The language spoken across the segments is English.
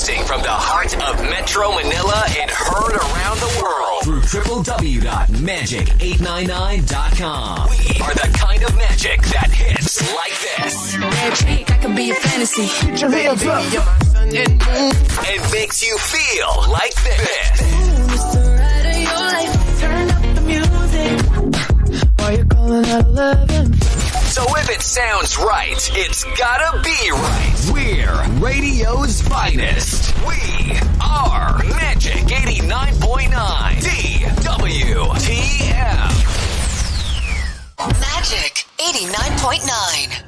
Broadcasting from the heart of Metro Manila and heard around the world through www.magic899.com. We are the kind of magic that hits like this. Magic, I can be a fantasy. And makes you feel like this. It's the ride of your life. Turn up the music. While you're calling at 11. So if it sounds right, it's gotta be right. We're radio's finest. We are Magic 89.9 DWTM. Magic 89.9.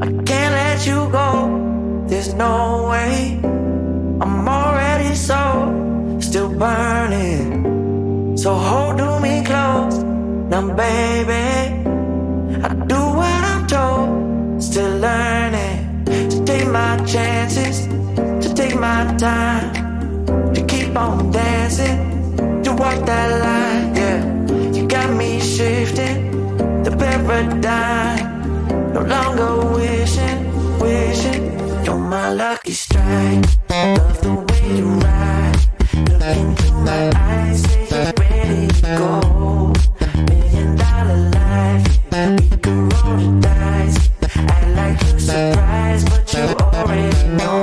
I can't let you go. There's no way. I'm already still burning. So hold to me close. Now baby, I do what I'm told. Still learning to take my chances, to take my time, to keep on dancing, to walk that line, yeah. You got me shifting the paradigm. No longer wishing, you're my lucky strike. Love the way you ride. Look into my eyes, say you're ready to go. $1,000,000 life, we can roll the dice. Act like you're surprised, but you already know.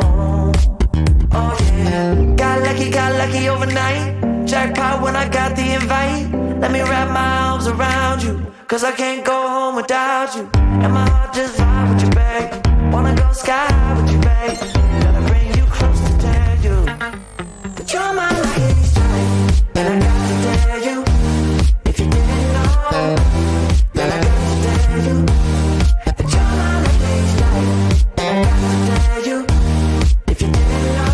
Oh yeah, got lucky overnight. Jackpot when I got the invite. Let me wrap my arms around you, 'cause I can't go home without you. And my heart just vibe with you, babe. Wanna go sky high with you, babe. Gotta bring you close to tell you that you're my lucky strike. And I got to tell you, if you didn't know, then I got to tell you that you're my lucky strike. And I got to tell you, if you didn't know,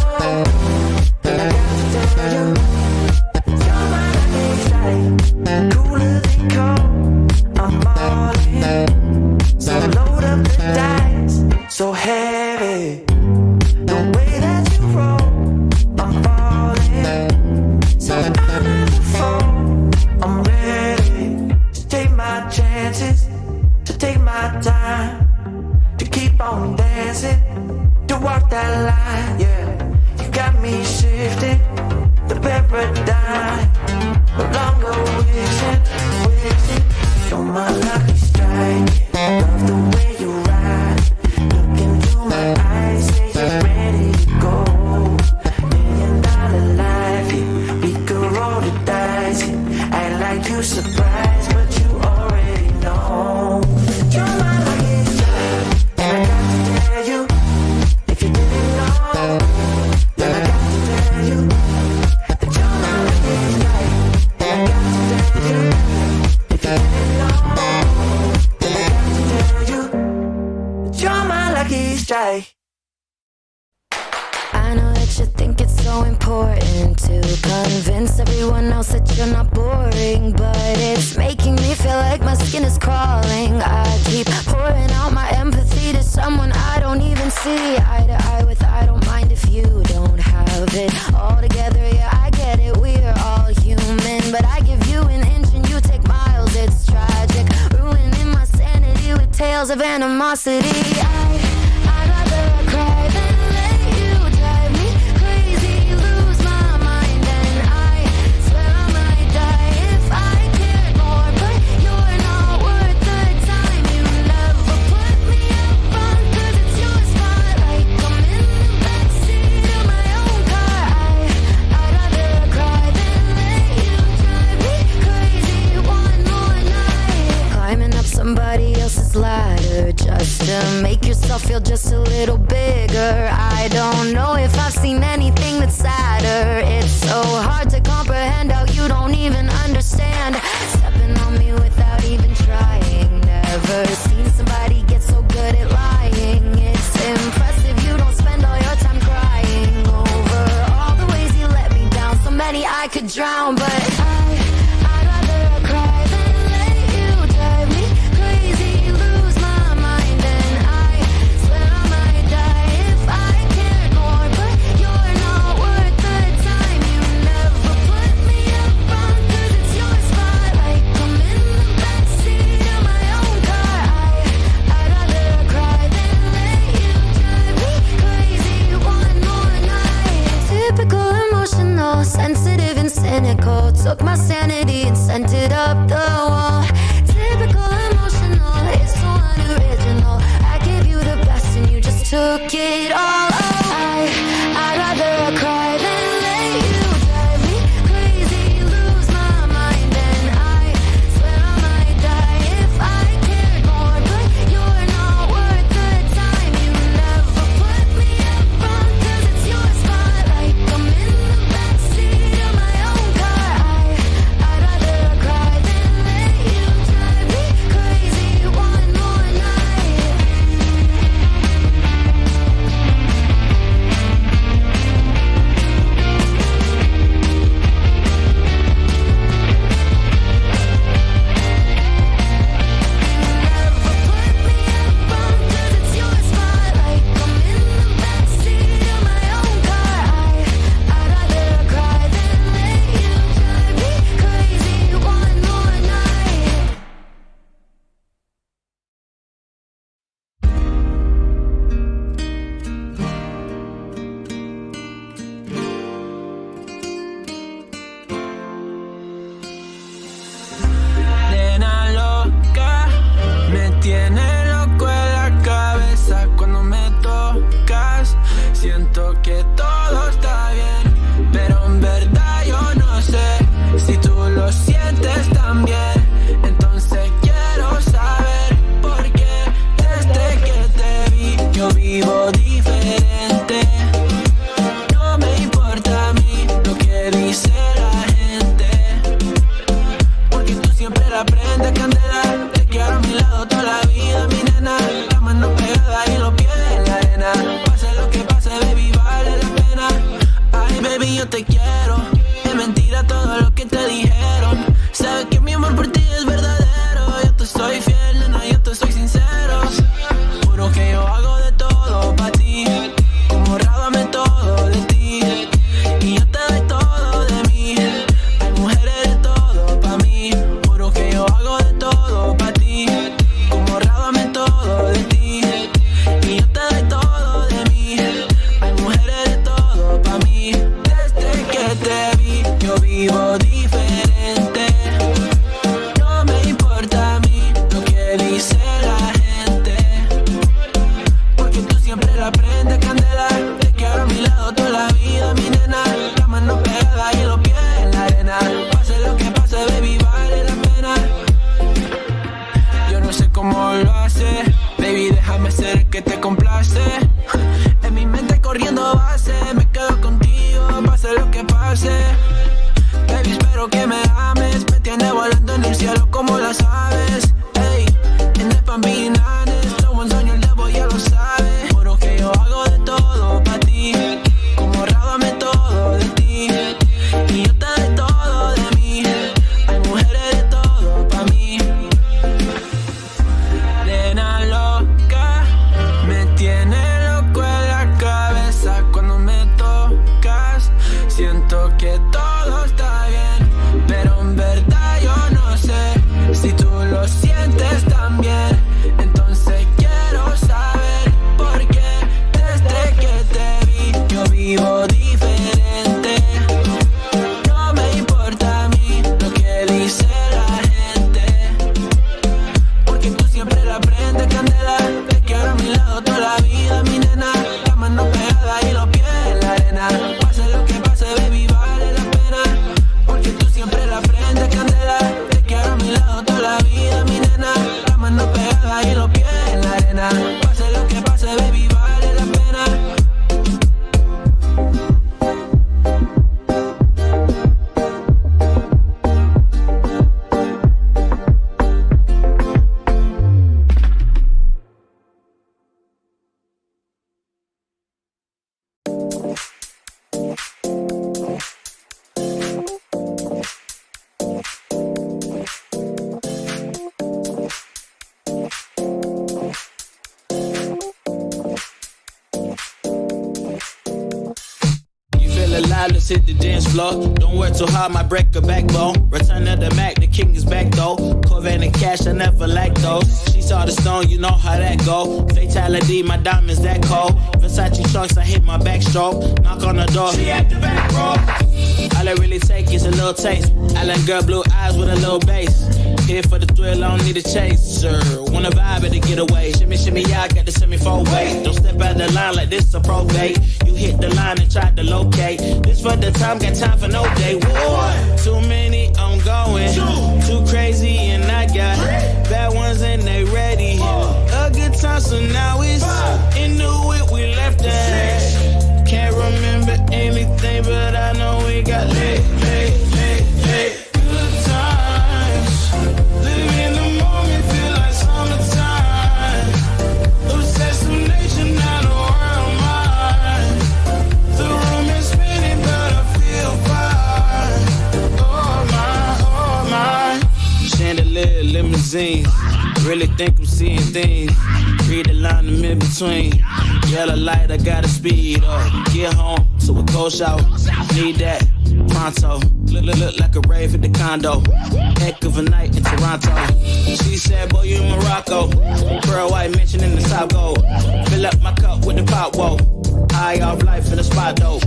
then I got to tell you that you're my lucky strike. Cooler than cold, I'm all in. So load up the dice, so heavy. The way that you roll, I'm falling. So I never fall. I'm ready to take my chances, to take my time, to keep on dancing, to walk that line, yeah. You got me shifting the paradigm. No longer wishing, you're my lucky strike. Love the way you ride. Look into my eyes, say you're ready to go. $1,000,000 life, yeah. We could roll the dice, yeah. Act like you surprised, but you already know. You're my lucky strike, and I got to tell you, if you didn't know, then I got to tell you that you're my lucky strike. And I got to tell you, if you didn't know, then I got to tell you that you're my lucky strike. I know that you think it's so important to convince everyone else that you're not boring, but it's making me feel like my skin is crawling. I keep pouring out my empathy to someone I don't even see eye to eye with. I don't mind if you don't have it all together. Yeah, I get it, we're all human, but I give you an inch and you take miles. It's tragic, ruining my sanity with tales of animosity. I'd rather cry than let you drive me crazy, lose my mind, and I swear I might die if I cared more, but you're not worth the time. You never put me up front, 'cause it's your spotlight. I'm in the backseat of my own car. I'd rather cry than let you drive me crazy one more night. Climbing up somebody else's ladder just to make yourself feel just a little bigger. I don't know if I've seen anything that's sadder. It's so hard to comprehend how you don't even understand. Stepping on me without even trying. Never seen somebody get so good at lying. It's impressive you don't spend all your time crying over all the ways you let me down. So many I could drown, but I'd rather cry than let you drive me crazy, lose my mind, and I swear I might die if I cared more, but you're not worth the time. You never put me up front, 'cause it's your spotlight. I'm in the backseat of my own car. I'd rather cry than let you drive me crazy. scented up the wall. Typical emotional, it's so unoriginal. I gave you the best and you just took it all. I'd rather cry than let you drive me crazy, lose my mind, and I swear I might die if I cared more. But you're not worth the time. You never put me up front, 'cause it's your spotlight. I'm in the backseat of my own car. I'd rather cry than let you drive me crazy one more night. Never put me up front, 'cause it's your spotlight. I'm in the backseat of my own car. I'd rather cry than let you drive me crazy one more night. Nena loca, me tiene loco en la cabeza cuando me tocas. Siento que todo está bien, pero en verdad yo no sé si tú lo sientes también. Entonces quiero saber por qué desde que te vi yo vivo diferente. No me importa a mí lo que dice la gente, porque tú siempre la prendes candela. Te quiero a mi lado toda la vida, mi nena. La mano pegada y los pies en la arena. Pase lo que pase, baby, vale la pena. Ay, baby, yo te quiero. Es mentira todo lo que te dijeron. Sabes que mi amor por ti es verdadero. Yo te soy fiel, nena, yo te soy sincero. Juro que yo hago de todo pa' ti. Como rábame todo de ti. Y yo te doy todo de mí. Hay mujeres de todo pa' mí. Juro que yo hago de todo pa' ti. Como rábame todo de ti. Y yo te doy todo de mí. Hay mujeres de todo pa' mí. Desde que te vi yo vivo diferente. No me importa a mí lo que dice la gente, porque tú siempre la prendes candela. Te quiero a mi lado toda la vida, mi nena. La mano pegada y los pies en la arena. Pase lo que pase, baby, vale la pena. Yo no sé cómo lo hace, baby, déjame ser el que te complace. En mi mente corriendo base, me quedo contigo, pase lo que pase. Baby, espero que me ames, me tiene volando en el cielo como las aves. Ey, en el Pambinanes, lo buen sueño el debo ya lo sabe. Juro que yo hago de todo pa' ti, como rábame todo de ti. Y yo te doy todo de mí, hay mujeres de todo pa' mí. Nena loca, me tiene loco en la cabeza cuando me tocas. Siento que todo está bien, pero en verdad yo no sé si tú lo sientes también. Entonces let's hit the dance floor. Don't work too hard, might break a backbone. Return of the Mac, the king is back though. Corvette and cash, I never lack those. She saw the stone, you know how that go. Fatality, my diamonds that cold. Versace trunks, I hit my backstroke. Knock on the door, she at the back, bro. All I really take is a little taste. Island girl, blue eyes with a little bass. Here for the thrill, I don't need a chaser. Wanna vibe it to get away. Shimmy, shimmy, yeah, I got the semi-fold weight. Don't step out the line like this a probate. You hit the line and try to locate. This for the time, got time for no day. One, too many, I'm going. Too crazy and I got bad ones and they ready. A good time, so now it's into it, we left that. Can't remember anything, but I know we got lit. Good times, live in the moment, feel like summertime. Obsessed with nation, not a world mine. The room is spinning, but I feel fine. Oh my. Chandelier, limousine. Really think I'm seeing things. Read the line in mid-between. Yellow light, I gotta speed up. Get home to a cold shower. Need that pronto. Look like a rave at the condo. Heck of a night in Toronto. She said, boy, you in Morocco. Pearl white mention in the South Gold. Fill up my cup with the pot, whoa. High off life in the spot, though.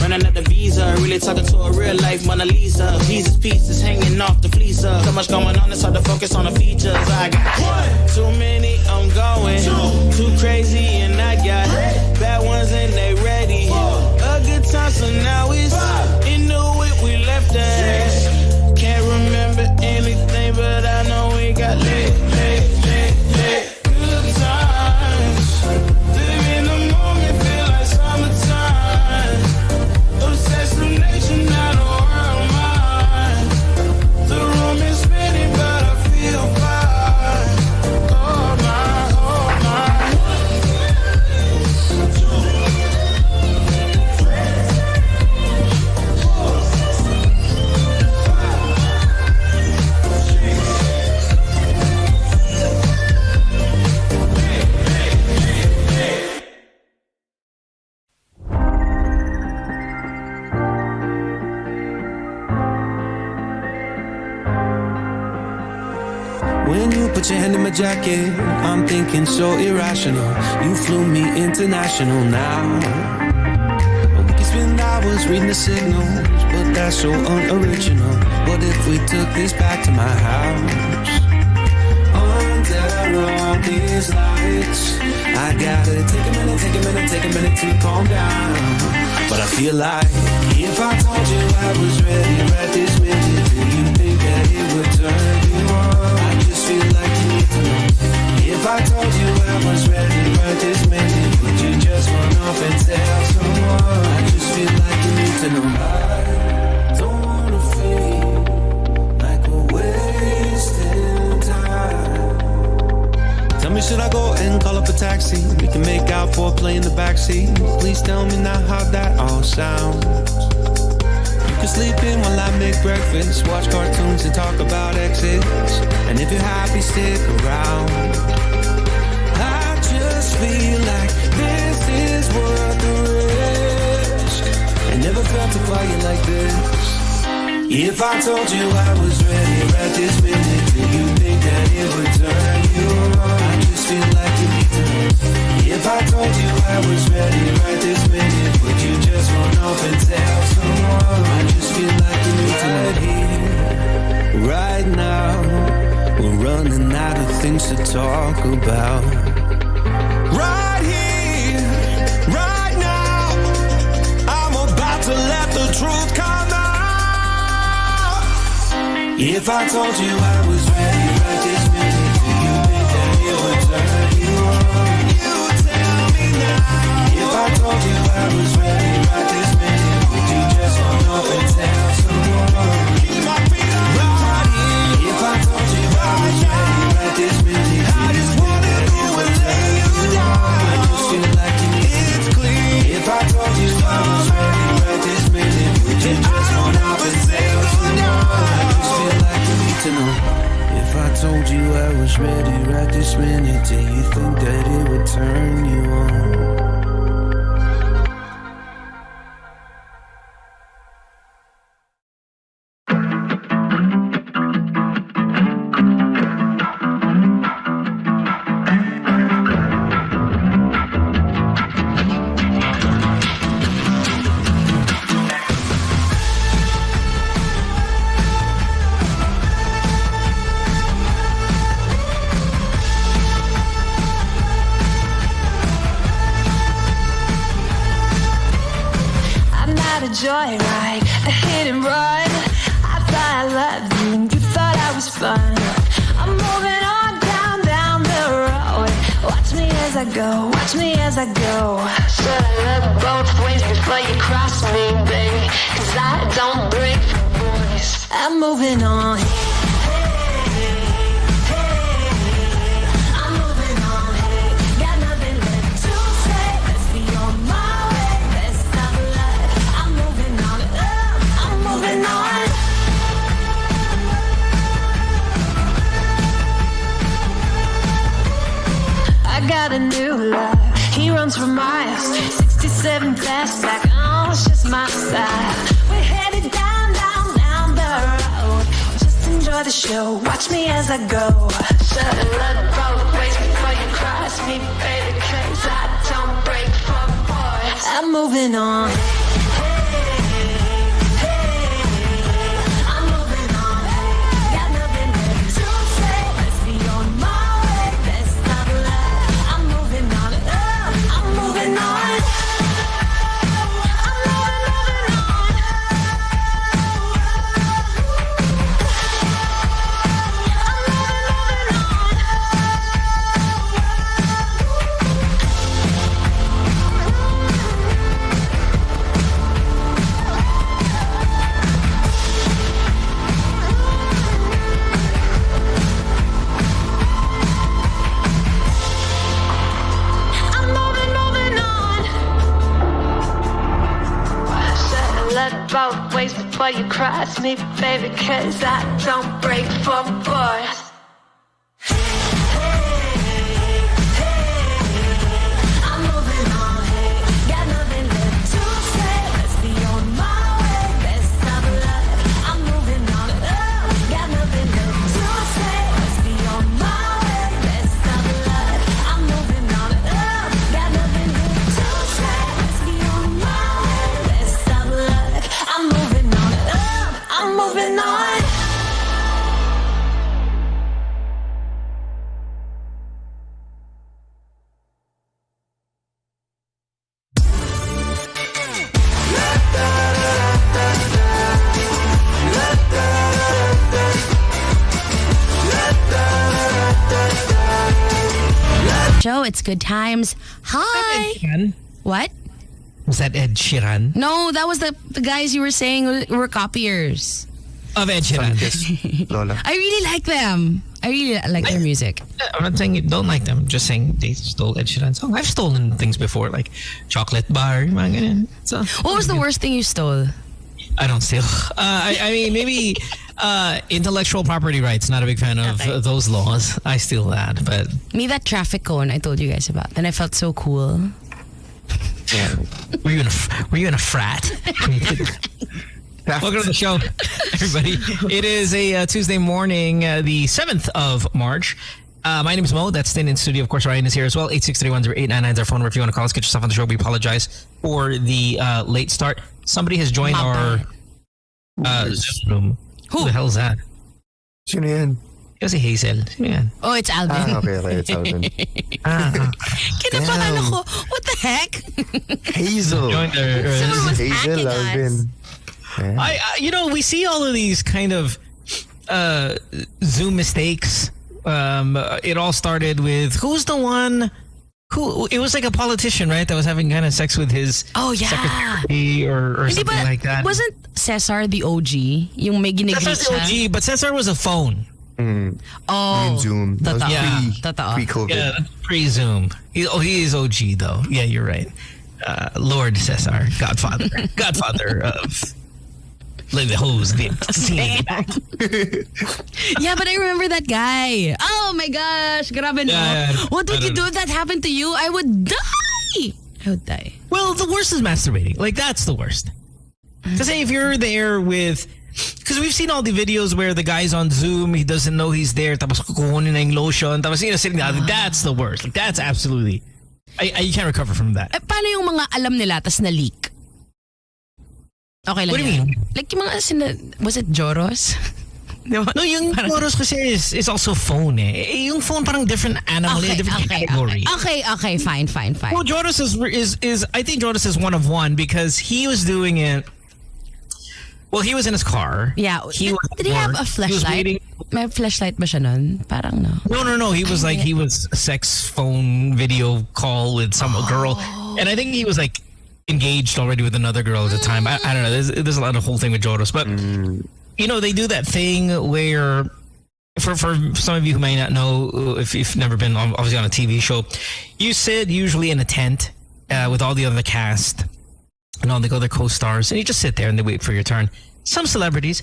Running up the visa. Really talking to a real life Mona Lisa. Jesus pieces hanging off the fleecer. So much going on, it's hard to focus on the features. I got one, too many, I'm going. Too crazy and I got bad ones and they ready. A good time, so now it's into it, we left that. Can't remember anything, but I know we got lit. Good times, live in the moment, feel like summertime. Obsessed with nation, not a world mine. The room is spinning, but I feel fine. Oh my, oh my. When you put your hand in my jacket, I'm thinking so irrational. You flew me international now. We can spend hours reading the signals, but that's so unoriginal. What if we took this back to my house? Under all these lights, I gotta take a minute to calm down. But I feel like if I told you I was ready right this minute, do you think that it would turn you on? I just feel like you need to know. If I told you I was ready right this minute, would you just run off and tell someone? I just feel like you need to know. I don't wanna feel like we're wasting time. Tell me, should I go and call up a taxi? We can make out for a play in the backseat. Please tell me now how that all sounds. You can sleep in while I make breakfast, watch cartoons and talk about exits. And if you're happy, stick around. I just feel like this is worth the risk. I never felt a fire like this. If I told you I was ready right this minute, do you think that it would turn you on? I just feel like you need to know. If I told you I was ready right this minute, would you just run off and tell someone? I just feel like you need to know. Right here, right now, we're running out of things to talk about. Right here, right now, I'm about to let the truth come out. If I told you I was ready right this minute, do you think that it would turn you on? You tell me now. If I told you I was ready right this minute, would you just run off and tell someone? Keep my feet up right here. If I told you I was ready right this minute, I just wanna go and lay you down. I just feel like you need it's clear. If I told you I was ready right this minute, would you just run off and tell someone? I just feel like you need to know. If I told you I was ready right this minute, do you think that it would turn you on? joyride, a hit and run. I thought I loved you and you thought I was fun. I'm moving on down the road. Watch me as I go, watch me as I go. Should I look both ways before you cross me, baby? 'Cause I don't break for boys. I'm moving on. I'm moving on. Got nothing left to say. Let's be on my way. Let's stop love. I'm moving on. I'm moving on. I got a new love. He runs for miles. 67 fast back. Oh, it's just my style. We're headed down the road. Just enjoy the show. Watch me as I go. Should've looked both ways before you cross me, baby. 'Cause I don't break for boys. I'm moving on. I'm moving on. Got nothing left to say. Let's be on my way. Let's stop love. I'm moving on. I'm moving on. I'm moving on. I'm moving on. Should've looked both ways before you cross me, baby. 'Cause I don't break for boys. I'm moving on. Got nothing left to say. Let's be on my way. Let's stop love. I'm moving on. Got nothing left to say. Let's be on my way. Let's stop love. I'm moving on. Got nothing left to say. Let's be on my way. Let's stop love. I'm moving on. I'm moving on. Show, it's Good Times. Hi. Sheeran? What? Was that Ed Sheeran? No, that was the guys you were saying were copiers. Of Ed Sheeran. Lola. I really like them. I really like their music. I'm not saying you don't like them. I'm just saying they stole Ed Sheeran's song. I've stolen things before, like chocolate bar, yung mga ganyan. So, What was the worst thing you stole? I don't steal. I mean, maybe intellectual property rights. Not a big fan of Okay. those laws. I steal that, but Me, that traffic cone I told you guys about. And I felt so cool. were you in a frat? Welcome to the show, everybody. It is a Tuesday morning, the 7th of March. My name is Mo. That's Tin in studio. Of course, Ryan is here as well. 863-10899 is our phone number. If you want to call us, get yourself on the show. We apologize for the late start. Somebody has joined our Zoom room. Who the hell is that? Sino yan? Kasi Hazel. Sino yan? Oh, it's Alvin. Okay. It's Alvin. Kinabahan ako. What the heck? Hazel. Joined our, Someone was Hazel, hacking us. Alvin. Yeah. we see all of these kind of Zoom mistakes. It all started with who's the one who it was like a politician, right? That was having kind of sex with his secretary or Hindi something ba, like that. Wasn't Cesar the OG? Yung may ginigreet Cesar's the siya? OG, but Cesar was a phone. Oh, Yung Zoom. That was Totoo. pre-COVID. Yeah, pre-Zoom. He is OG though. Yeah, you're right. Lord Cesar, Godfather of Let the hose dip. Yeah, but I remember that guy. Oh my gosh, grabe no. Yeah, What would you do if that happened to you? I would die. I would die. Well, the worst is masturbating. Like, that's the worst. Because if you're there with... Because we've seen all the videos where the guy's on Zoom, he doesn't know he's there, tapos kukunin na yung lotion, tapos sitting down. That's the worst. Like, that's absolutely... you can't recover from that. Paano yung mga alam nila tas na-leak? Okay lang. What do you yan. mean? Like yung mga, was it Joros? Diba? No, yung Joros kasi is also phone eh. Yung phone parang different animal, different category. Okay, fine. Well, Joros is I think Joros is one of one because he was doing it Well, he was in his car. Yeah. Did he have a flashlight? May flashlight ba siya nun? Parang no. No. He was he was a sex phone video call with some girl. And I think he was like engaged already with another girl at the time. I don't know. There's a lot of whole thing with Joros. But, you know, they do that thing where, for some of you who may not know, if you've never been obviously on a TV show, you sit usually in a tent with all the other cast and all the other co-stars, and you just sit there and they wait for your turn. Some celebrities,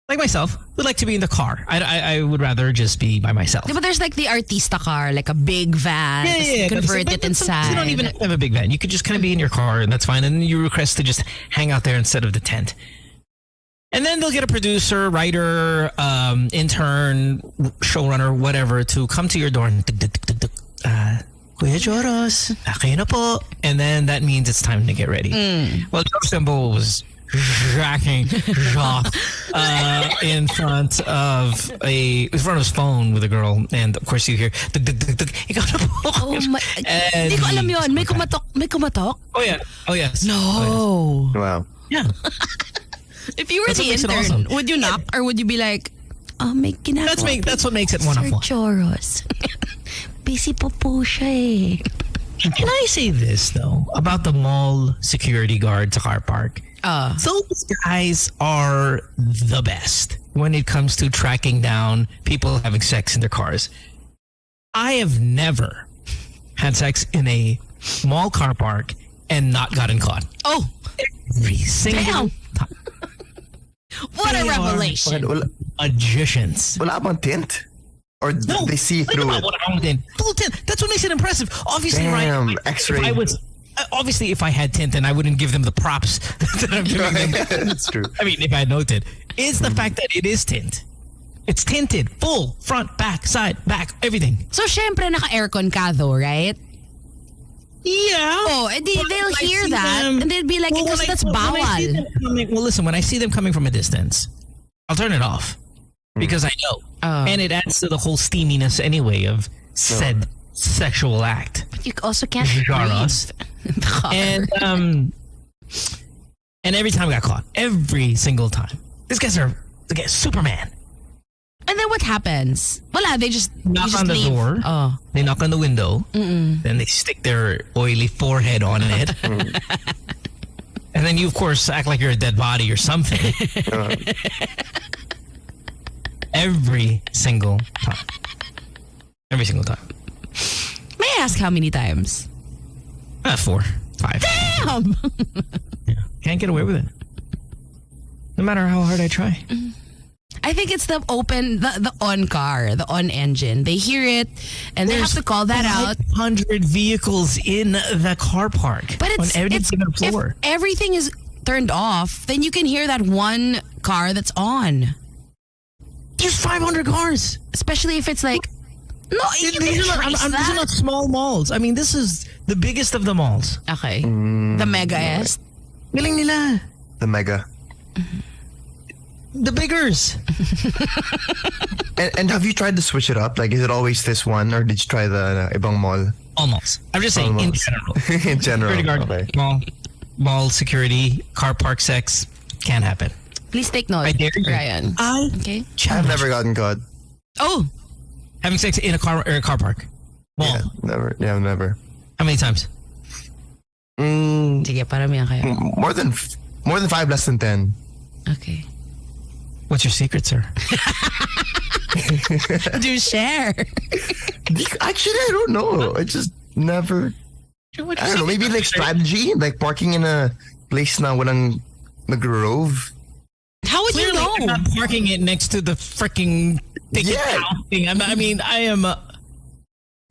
like myself, would like to be in the car. I would rather just be by myself. Yeah, but there's like the artista car, like a big van. Yeah. Convert it inside. You don't even have a big van. You could just kind of be in your car, and that's fine. And then you request to just hang out there instead of the tent. And then they'll get a producer, writer, intern, showrunner, whatever, to come to your door and Kuya Joros, kayo na po. And then that means it's time to get ready. Well, Joros Tembo was in front of his phone with a girl, and of course you hear Oh my! Hindi ko alam yun. May kumatok? Oh yes. No. Wow. Yeah. If you were That's the what makes it intern, awesome. would you knock or would you be like, may ginagawa That's what makes it wonderful. Sir Joros. Busy po siya eh. Can I say this though about the mall security guard to car park? Those guys are the best when it comes to tracking down people having sex in their cars. I have never had sex in a mall car park and not gotten caught. Oh, every single time. What a revelation! Magicians. Wala bang tint? Or they see through it? Full tint. That's what makes it impressive. Obviously, Damn, right? X-ray. Obviously, if I had tint, then I wouldn't give them the props that I'm giving them. That's true. I mean, if I had no tint. It's the fact that it is tint. It's tinted. Full, front, back, side, back, everything. So, syempre, naka-aircon ka though, right? Yeah. Oh, they'll hear that and they'll be like, because that's bawal. Well, listen, when I see them coming from a distance, I'll turn it off because I know. And it adds to the whole steaminess anyway of said sexual act. But you also can't Jaros. And every time I got caught. Every single time. These guys are Superman. And then what happens? Voila, they just knock on the leave. door. Oh. They knock on the window. Then they stick their oily forehead on it. And then you, of course, act like you're a dead body or something. Every single time. Every single time. May I ask how many times? 4, 5. Damn! Yeah. Can't get away with it. No matter how hard I try. I think it's the on car, the on engine. They hear it and they have to call that out. 100 vehicles in the car park. But it's floor. If everything is turned off, then you can hear that one car that's on. There's 500 cars. Especially if it's like, no, these are not small malls. I mean, this is the biggest of the malls. Okay. The mega-est. Galing nila. The mega. The biggers. and have you tried to switch it up? Like, is it always this one, or did you try the ibang mall? All malls. I'm just saying in general. In general. Security guard, okay. Mall security, car park sex can't happen. Please take note, I dare you. Ryan. Okay. I've never gotten caught. Oh, having sex in a car park. Mall. Yeah, never. Yeah, never. How many times? Sige, paramihan kayo. More than 5, less than 10. Okay. What's your secret, sir? Do share. Actually, I don't know. I just never. I don't know. Maybe like strategy, like parking in a place na walang nag-rove. How would you know? I'm not parking it next to the freaking ticket thing. I mean, I am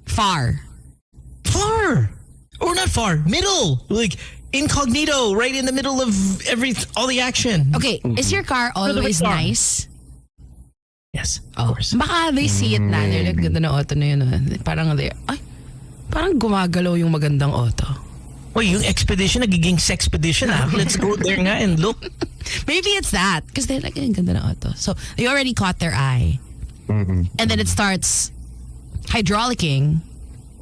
far, or not far, middle, like incognito, right in the middle of all the action. Okay, is your car always nice? Yes, of course. Baka they see it na, they're like, ganda na auto na yun. Parang gumagalaw yung magandang auto. Well, yung expedition, nagiging sexpedition. Let's go there nga and look. Maybe it's that. Because they're like, ang ganda na auto. So, you already caught their eye. And then it starts hydraulicking.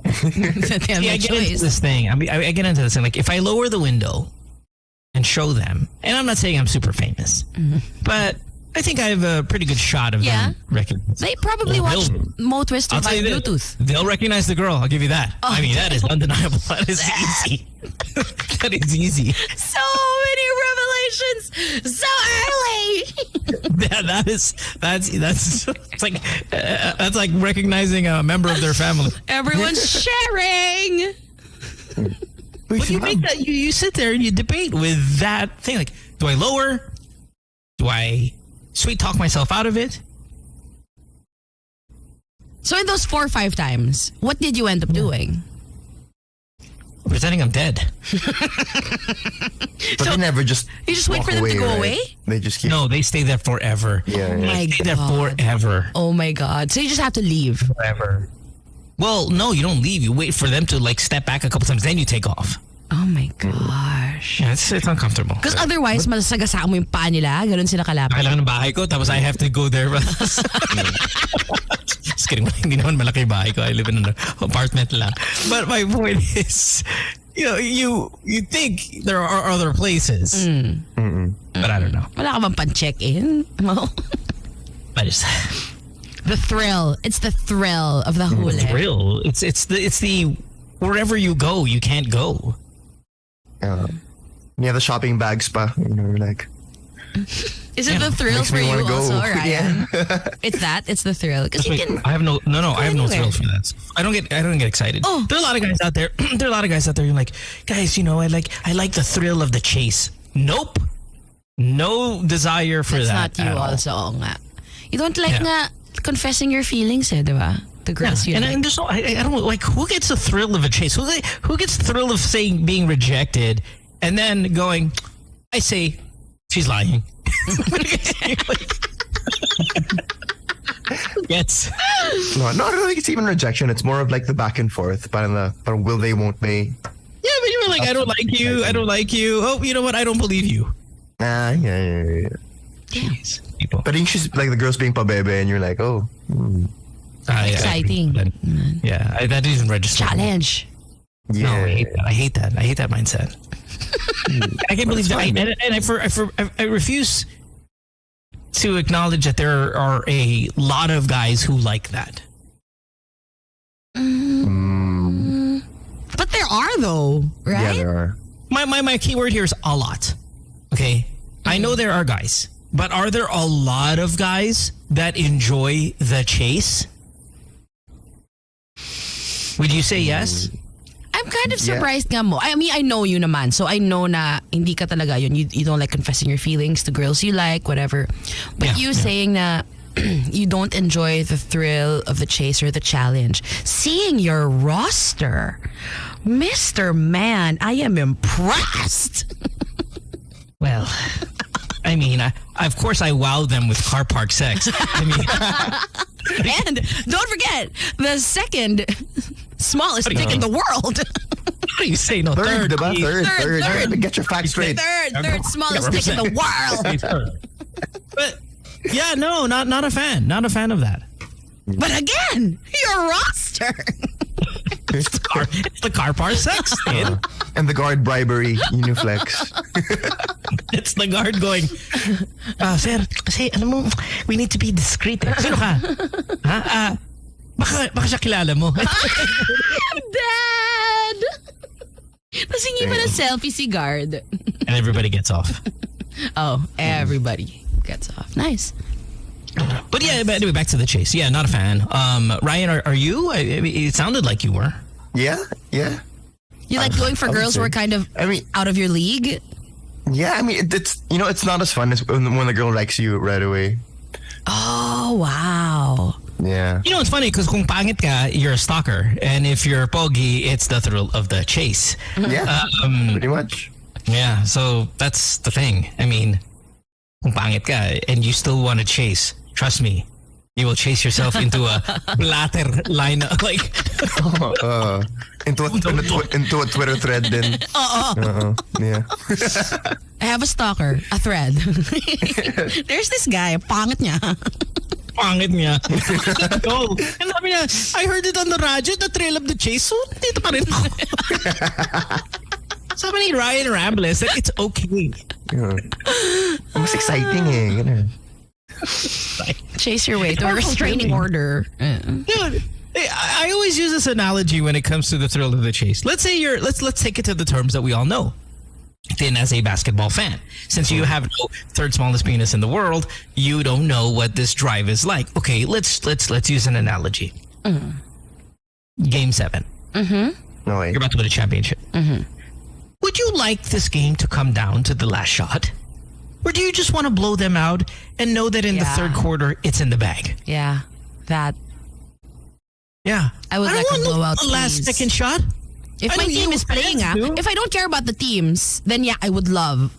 I get into this thing. I get into this thing. Like, if I lower the window, and show them. And I'm not saying I'm super famous, but I think I have a pretty good shot of them recognizing. They probably watch Mo Twister I'll by tell you this, Bluetooth. they'll recognize the girl. I'll give you that. I mean, that is undeniable. That is easy. That is easy. So many revelations so early. Yeah, that's like recognizing a member of their family. Everyone's sharing. But you make that you sit there and you debate with that thing. Like, do I lower? Do I sweet talk myself out of it? So in those 4 or 5 times, what did you end up doing? Pretending I'm dead. But they never just. You just wait walk for them to go right? away? They just keep. No, they stay there forever. Yeah. Oh my They stay there God. forever. Oh my God. So you just have to leave. Forever. Well, no, you don't leave. You wait for them to like step back a couple times, then you take off. Oh my gosh. Yeah, it's uncomfortable. Because otherwise, masagasaan mo yung paa nila. Ganun sila kalapit. Kailangan ng bahay ko, tapos I have to go there. Just kidding. Hindi naman malaki yung bahay ko. I live in an apartment lang. But my point is, you think there are other places. But I don't know. Wala ka bang pan-check-in? Mo? I just... The thrill. It's the thrill of the huli. Thrill. It's the wherever you go, you can't go. Yeah, the shopping bags pa. Like. Is it the thrill Makes for me you wanna go. also, Ryan? Yeah. It's the thrill. Because you Wait, can... I have no anywhere. thrill for that. I don't get excited. Oh. There are a lot of guys out there. There are a lot of guys out there who are like, guys, I like the thrill of the chase. Nope. No desire for that. That's not you at all. also, oo nga. You don't like nga confessing your feelings, di ba? The girls you and like. there's no, I don't like who gets the thrill of a chase. Who gets the thrill of being rejected and then going, I say, she's lying. Yes. No, I don't think it's even rejection. It's more of like the back and forth. But will they, won't they? Yeah, but you were like, I don't like you. I don't like you. Oh, you know what? I don't believe you. Yeah. Jeez, people. But she's like the girls being pabebe and you're like, oh. Exciting. Yeah, that doesn't register. Challenge. Yeah. No, I hate that. I hate that mindset. I can't believe that. I refuse to acknowledge that there are a lot of guys who like that. But there are though, right? Yeah, there are. My key word here is a lot. Okay? I know there are guys, but are there a lot of guys that enjoy the chase? Would you say yes? I'm kind of surprised nga mo. I mean, I know you naman. So I know na hindi ka talaga yun. You don't like confessing your feelings to girls you like, whatever. But you saying na you don't enjoy the thrill of the chase or the challenge. Seeing your roster, Mr. Man, I am impressed. Well, I mean, of course I wow them with car park sex. I mean, And don't forget, the second smallest dick in the world. what do you say? No, Third, diba? Third. Third. Get your facts straight. Third smallest dick in the world. But yeah, no, not a fan. Not a fan of that. But again, your roster. It's the car park sex, kid. And the guard bribery, flex. It's the guard going, sir, kasi alam mo, we need to be discreet. Sino ka? Ha? Baka siya kilala mo. Dad! Tapos hingi pa ng selfie si guard. And everybody gets off. Oh, everybody gets off. Nice. But yeah, but anyway, back to the chase. Yeah, not a fan. Ryan, are you? I mean, it sounded like you were. Yeah. You like going for I would girls who say. are kind of I mean, out of your league? yeah. I mean, it's it's not as fun as when the girl likes you right away. Oh, wow. Yeah. You know, it's funny because kung pangit ka, you're a stalker. And if you're pogi, it's the thrill of the chase. Yeah. Pretty much. Yeah, so that's the thing. I mean, kung pangit ka and you still want to chase, trust me, you will chase yourself into a blatter line like Into a Twitter thread then. Yeah. I have a stalker, a thread. There's this guy, pangit niya. pangit niya. Go. And sabi niya, I heard it on the radio, the trail of the chase. So, dito pa rin ako. Sabi ni Ryan Rambles that it's okay. Mas exciting eh. Ganun. Chase your way to a restraining order. Dude, I always use this analogy when it comes to the thrill of the chase. Let's say let's take it to the terms that we all know. Then, as a basketball fan, since you have no third smallest penis in the world, you don't know what this drive is like. Okay, let's use an analogy. Game 7. No way. You're about to win a championship. Would you like this game to come down to the last shot? Or do you just want to blow them out and know that in the third quarter, it's in the bag? Yeah, that. Yeah. I would like a blowout, a last please. second shot. If my team is playing, if I don't care about the teams, then yeah, I would love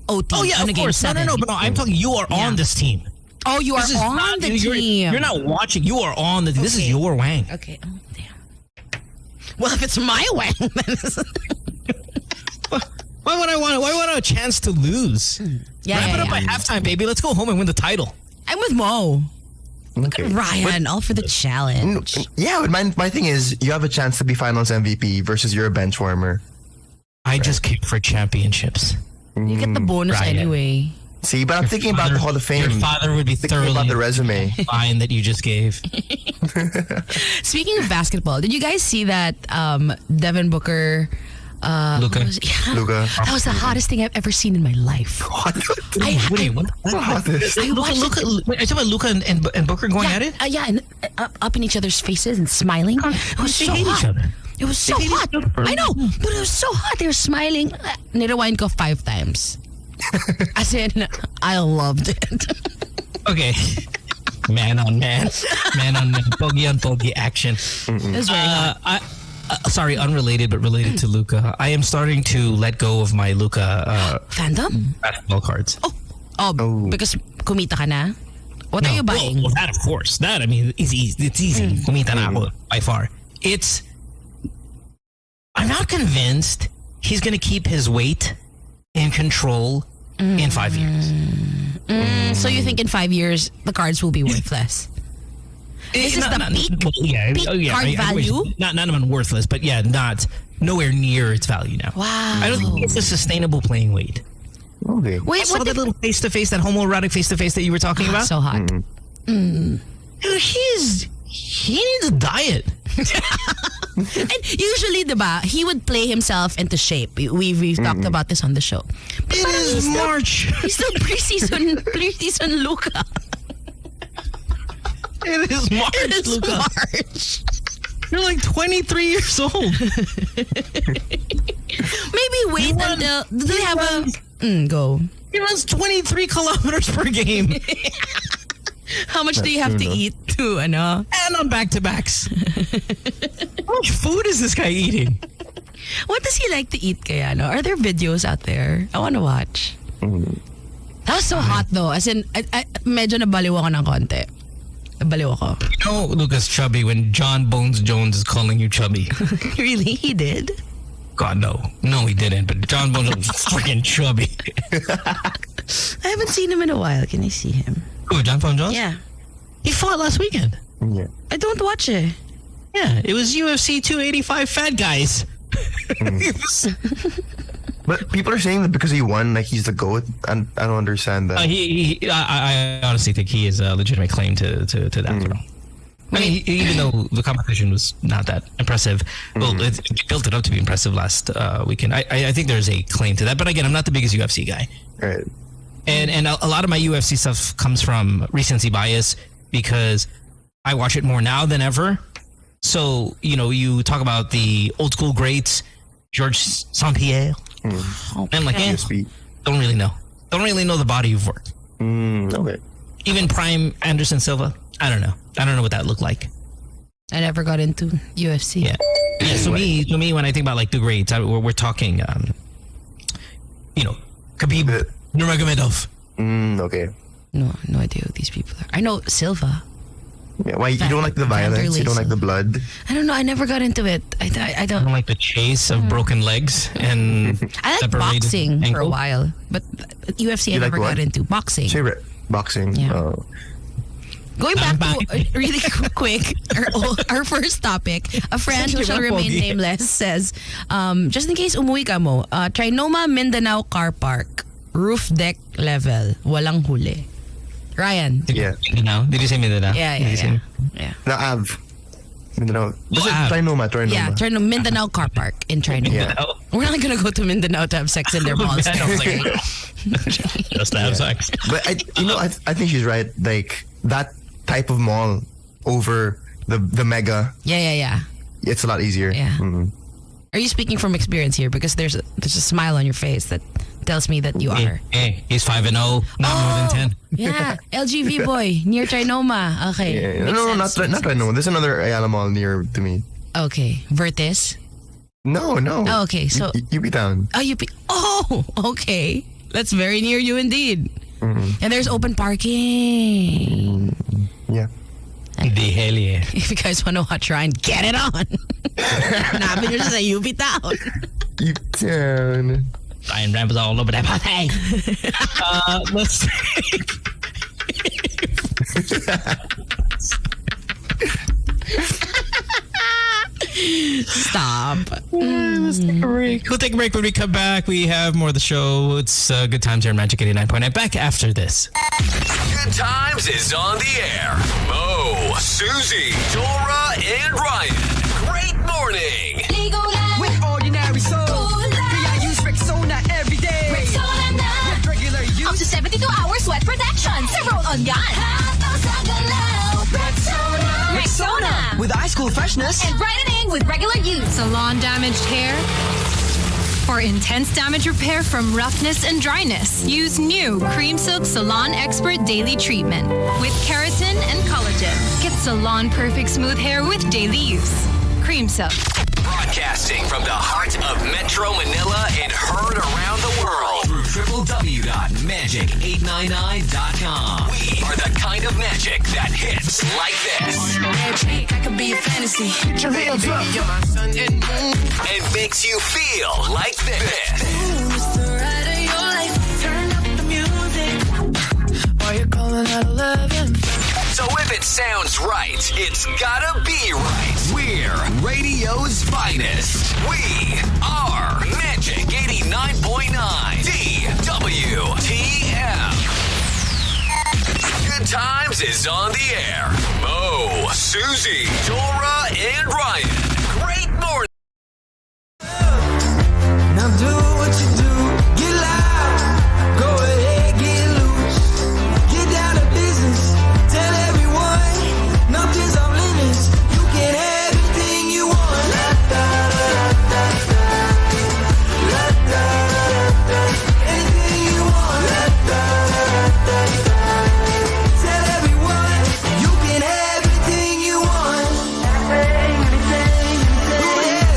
OT. Oh yeah, on of a course. Game 7. No, but no, I'm talking you are on this team. Oh, you are This is on not- the you're- team. You're not watching. You are on the. This is Okay. your wang. Okay. Oh, damn. Well, if it's my wang, then it's... Why would I want a chance to lose? Wrap it up by halftime, baby. Let's go home and win the title. I'm with Mo. Okay. Ryan, all for the challenge. Yeah, but my thing is, you have a chance to be finals MVP versus you're a bench warmer. I just kick for championships. You get the bonus Ryan. anyway. See, but I'm thinking about the Hall of Fame. Your father would be Thinking thoroughly about the resume. line that you just gave. Speaking of basketball, did you guys see that Devin Booker... Luka. Luka. That was the hottest thing I've ever seen in my life. Wait, what? Hottest. I watched it. Wait, are you talking about Luka and Booker going at it? Yeah, and up in each other's faces and smiling. It was They so hate each hot. other. It was so hate hot. each other. I know, but it was so hot. They were smiling. Nirewind ko 5 times. As in, I loved it. Okay. Man on man. Man on man. Pogi on pogi action. It was very hot. Sorry, unrelated but related to Luka. I am starting to let go of my Luka Fandom? basketball cards. Oh. Because kumita ka na? What are you buying? Well, that of course. That, I mean, it's easy. Kumita na ako by far. I'm not convinced he's going to keep his weight in control in 5 years. So you think in 5 years, the cards will be worthless? This is the peak card value? Not even worthless, but yeah, nowhere near its value now. Wow. I don't think it's a sustainable playing weight. Okay. Wait, Saw that little face-to-face, that homoerotic face-to-face that you were talking about? So hot. Dude, he needs a diet. And usually, diba, he would play himself into shape. We've talked about this on the show. But It parang is March. He's still preseason Luka. It is March, It's Luka. March. You're like 23 years old. Maybe wait until... Do they have a... go. He runs 23 kilometers per game. How much do you have to eat to, ano? And on back-to-backs. How much food is this guy eating? What does he like to eat kaya, no? Are there videos out there? I want to watch. That was so hot though. As in, I medyo nabaliw ako ng konti. Nabaliw ako. You know Luka's chubby when John Bones Jones is calling you chubby. Really? He did? God, no. No, he didn't. But John Bones Jones is freaking chubby. I haven't seen him in a while. Can I see him? Who, John Bones Jones? Yeah. He fought last weekend. Yeah. I don't watch it. Yeah, it was UFC 285 fat guys. It was- But people are saying that because he won, like he's the GOAT, and I don't understand that. I honestly think he is a legitimate claim to that throne. I mean, even though the competition was not that impressive, well, it built it up to be impressive last weekend. I think there's a claim to that. But again, I'm not the biggest UFC guy. Right. And a lot of my UFC stuff comes from recency bias because I watch it more now than ever. So, you talk about the old school greats, Georges St-Pierre. I'm like, don't really know. Don't really know the body of work. Okay. Even prime Anderson Silva, I don't know. I don't know what that looked like. I never got into UFC. Yeah. So me, when I think about like the greats, we're talking, Khabib Nurmagomedov. Okay. No idea who these people are. I know Silva. Yeah, why you don't like the violence? You don't like the blood? I don't know. I never got into it. I I don't. don't like the chase of broken legs and I like separated boxing for a ankle. while, but UFC I You like never what? got into. Boxing. Favorite boxing. Yeah. Oh. Going back to really quick, our first topic. A friend who shall remain nameless says, just in case umuwi ka mo, Trinoma Mindanao Car Park, roof deck level, walang huli. Ryan. Yeah. Mindanao? Did you say Mindanao? Yeah. No, Av. Mindanao. Av. Trinoma. Yeah, Mindanao Car Park in Trinoma. Yeah. We're not gonna go to Mindanao to have sex in their malls. Just to have sex. But I think she's right. Like that type of mall over the mega. Yeah. It's a lot easier. Yeah. Mm-hmm. Are you speaking from experience here? Because there's a smile on your face that tells me that you are. Hey, he's 5-0, not more than 10. Yeah, LGV boy near Trinoma. Okay. Yeah. No, not Trinoma. There's another Ayala mall near to me. Okay, Vertis. No. Oh, okay, so UP Town. Oh, UP. Oh, okay. That's very near you indeed. Mm-hmm. And there's open parking. Yeah. The hell yeah. If you guys want to watch Ryan, get it on. Hanapin nyo siya sa UP Town. UP Town. Ryan Ramble's all over that party. Let's Stop. Let's take a break. We'll take a break. When we come back, we have more of the show. It's Good Times here on Magic 89.9. Back after this. Good Times is on the air. Mo, Susie, Dora, and Ryan. Great morning. With ordinary soul. I use Rexona every day. With regular use. Up to 72 hours sweat protection. Several on yan. Rexona. With eye school freshness. And brightening with regular use. Salon damaged hair? For intense damage repair from roughness and dryness, use new Cream Silk Salon Expert Daily Treatment with keratin and collagen. Get salon perfect smooth hair with daily use. Cream Silk. Broadcasting from the heart of Metro Manila and heard around the world through www.magic899.com. We are the kind of magic that hits like this. Magic, I could be a fantasy. Put your hands up. You're my sun and moon. And makes you feel like this. Ooh, it's the ride of your life. Turn up the music. While you're calling out 11. So if it sounds right, it's gotta be right. We're radio's finest. We are Magic 89.9 DWTM. Good Times is on the air. Mo, Susie, Dora, and Ryan. Great morning. Now do what you do. Get loud. Go ahead, get loose. Get down to business. Tell everyone nothing's off limits. You can have anything you want. La da da da da. La da da da. Anything you want. La da da da. Tell everyone you can have anything you want. Anything. Oh yeah.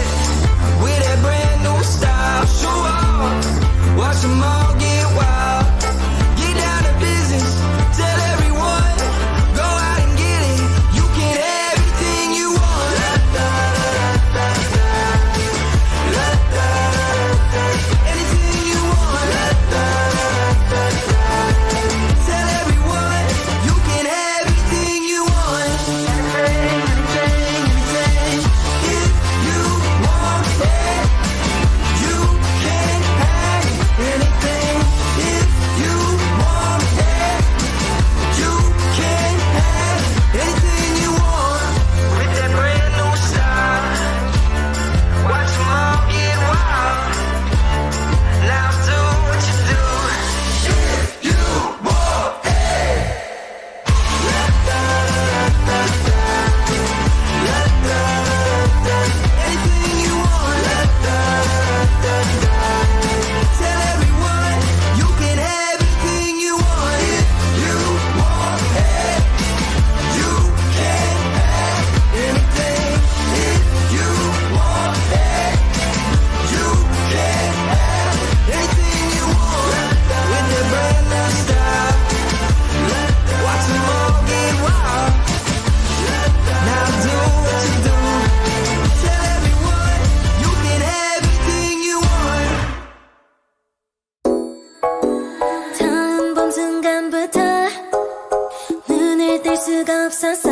수가 없었어.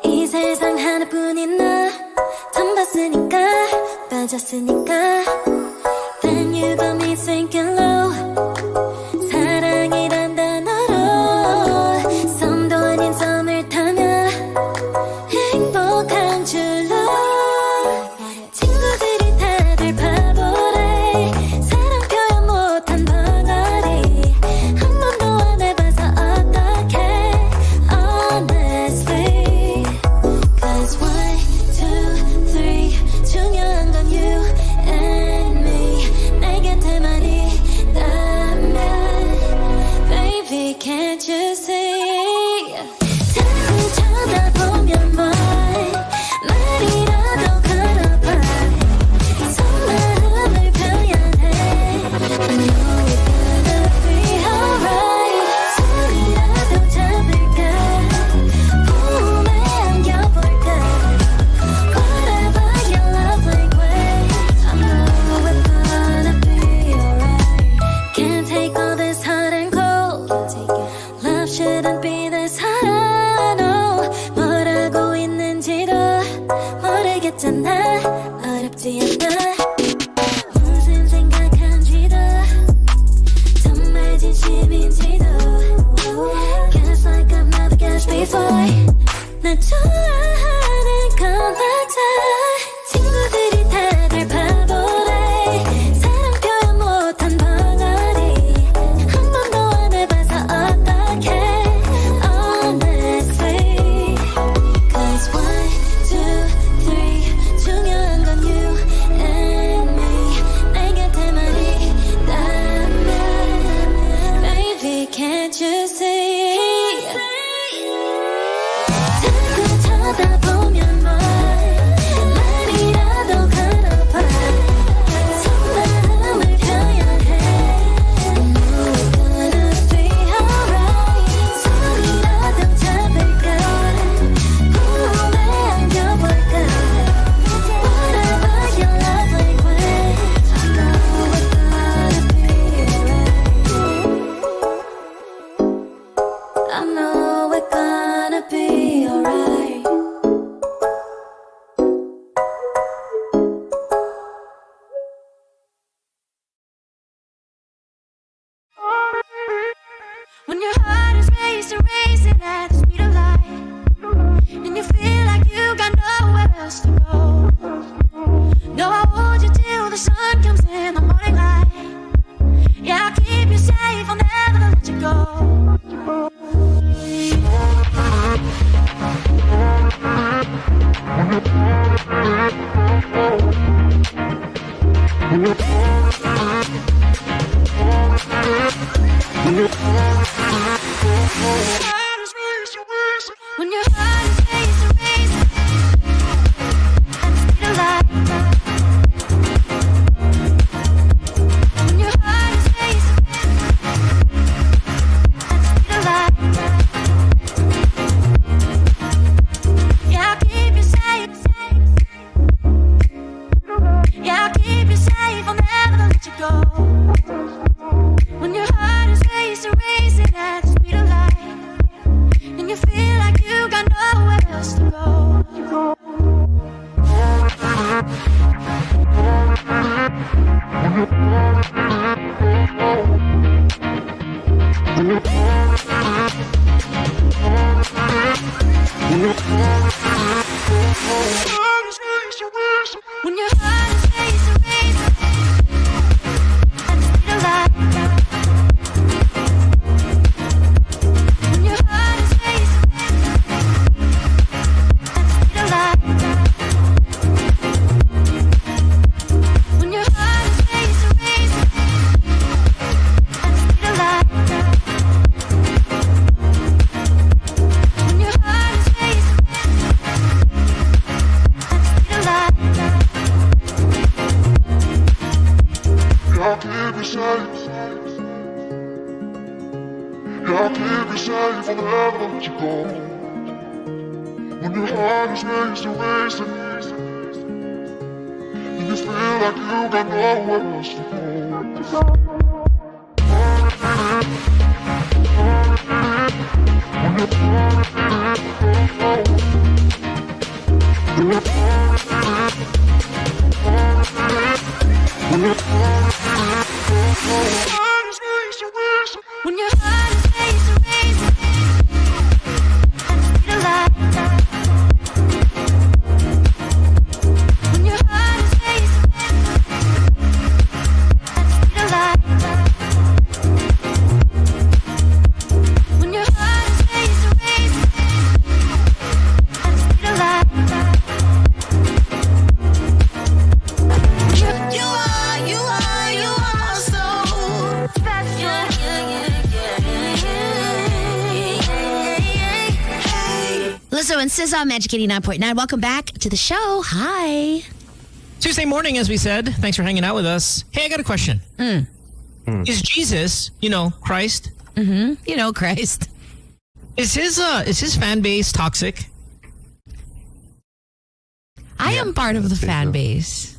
이 세상 하나뿐인 너 처음 봤으니까 빠졌으니까. Then you got me sinking low. 사랑이란 단어로 섬도 아닌 섬을 타며 행복한 줄로. 친구들이 다들 바보래. 사랑 표현 못한 벙어리. 한 번도 안 해봐서 어떡해 honestly. Cause 1, 2, 3 중요한 건 you and me. 내 곁에만 있다면 baby can't you see. 자꾸 쳐다보면 뭐해 말이라도 걸어봐. 속마음을 표현해. I know it's gonna be alright. 손이라도 잡을까 몸에 안겨볼까. Whatever your love language, I know it's gonna be alright. Can't take all this hot and cold. Love shouldn't be this hard. No. 뭐라고 있는지도 모르겠잖아. 어렵지 않아. 무슨 생각한지도 정말 진심인지도. Guess like I've never guessed before. 날 좋아하는 건 맞아. 친구들이 다들 바보래. 사랑 표현 못한 벙어리. 한 번도 안 해봐서 어떡해 honestly. Cause 1, 2, 3 중요한 건 you and me. 내 곁에만 있다면 baby can't you see. 자꾸 쳐다보면 뭐해 말이라도 걸어봐. 속마음을 표현해. I know it's gonna be alright. 손이라도 잡을까 몸에 안겨볼까. Whatever your love language, I know it's gonna be alright. I know it's gonna be alright. When your heart is racing at the speed of light, and you feel like you got nowhere else to go. No, I'll hold you till the sun comes in the morning light. Yeah, I'll keep you safe, I'll never let you go. When your heart is racing at the speed of light. When your heart is racing at the speed of light. Yeah, I'll keep you safe. Yeah, I'll keep you safe, I'll never let you go. When your heart is racing at the speed of light, and you feel like you got nowhere else to go. When your heart is racing at the speed of light. When your heart is racing at the speed of light. When your heart is racing at the speed of light. When your heart is racing at the speed of light. I'll keep you safe. I'll keep you safe, I'll never let you go. When your heart is racing, and you feel like you got nowhere else to go. Lizzo and SZA, Magic 89.9. Welcome back to the show. Hi. Tuesday morning, as we said. Thanks for hanging out with us. Hey, I got a question. Is Jesus, Christ? Christ. Is his fan base toxic? I am part of the fan base.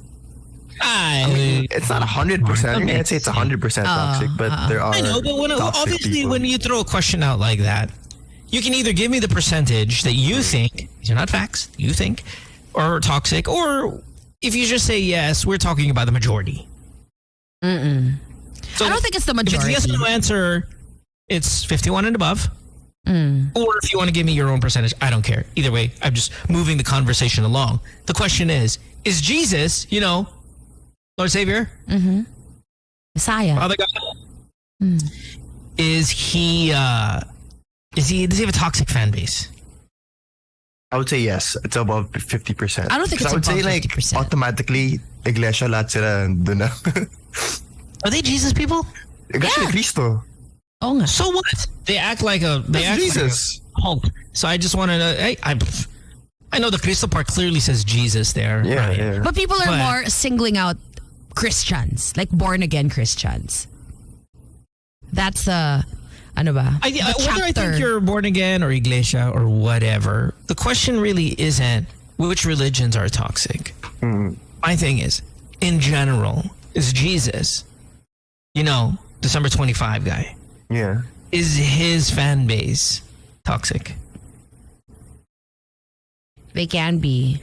It's not 100%. I mean, I'd say it's 100% toxic, but there are. I know, but when you throw a question out like that, you can either give me the percentage that you think, these are not facts, you think, or toxic, or if you just say yes, we're talking about the majority. So I don't think it's the majority. If it's yes or no answer, it's 51 and above. Or if you want to give me your own percentage, I don't care. Either way, I'm just moving the conversation along. The question is Jesus, Lord Savior? Messiah. Father God? Does he have a toxic fan base? I would say yes. It's above 50%. I don't think it's above 50%. I would say automatically, iglesia lahat sila doon na. Are they Jesus people? Iglesia ni Cristo. Oh, nga. So what? They act like Jesus. Like a Hulk. So I just want to know. Hey, I know the Cristo part clearly says Jesus there. Yeah, right? yeah. But people are more singling out Christians, like born again Christians. That's whether I think you're born again or iglesia or whatever, the question really isn't which religions are toxic. My thing is, in general, is Jesus, December 25 guy. Yeah. Is his fan base toxic? They can be.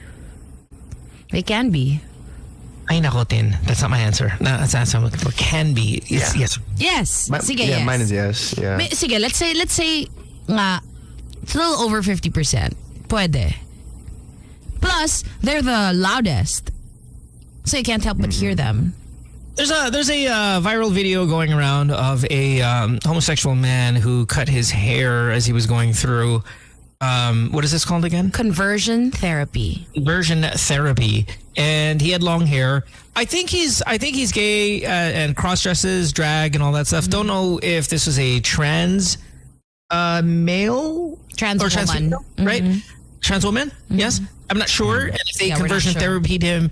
Ay nako, Tin. That's not my answer. No, that's not what I'm looking for. Can be. Yes. Yes. Sige, yeah, yes. mine is yes. Yeah. Sige, let's say nga, it's a little over 50%. Pwede. Plus, they're the loudest. So you can't help but hear them. There's a viral video going around of a homosexual man who cut his hair as he was going through what is this called again? Conversion therapy. And he had long hair. I think he's gay and cross dresses, drag, and all that stuff. Don't know if this was a trans male, trans or woman, female, right? Trans woman. Yes, I'm not sure. And if they conversion therapied him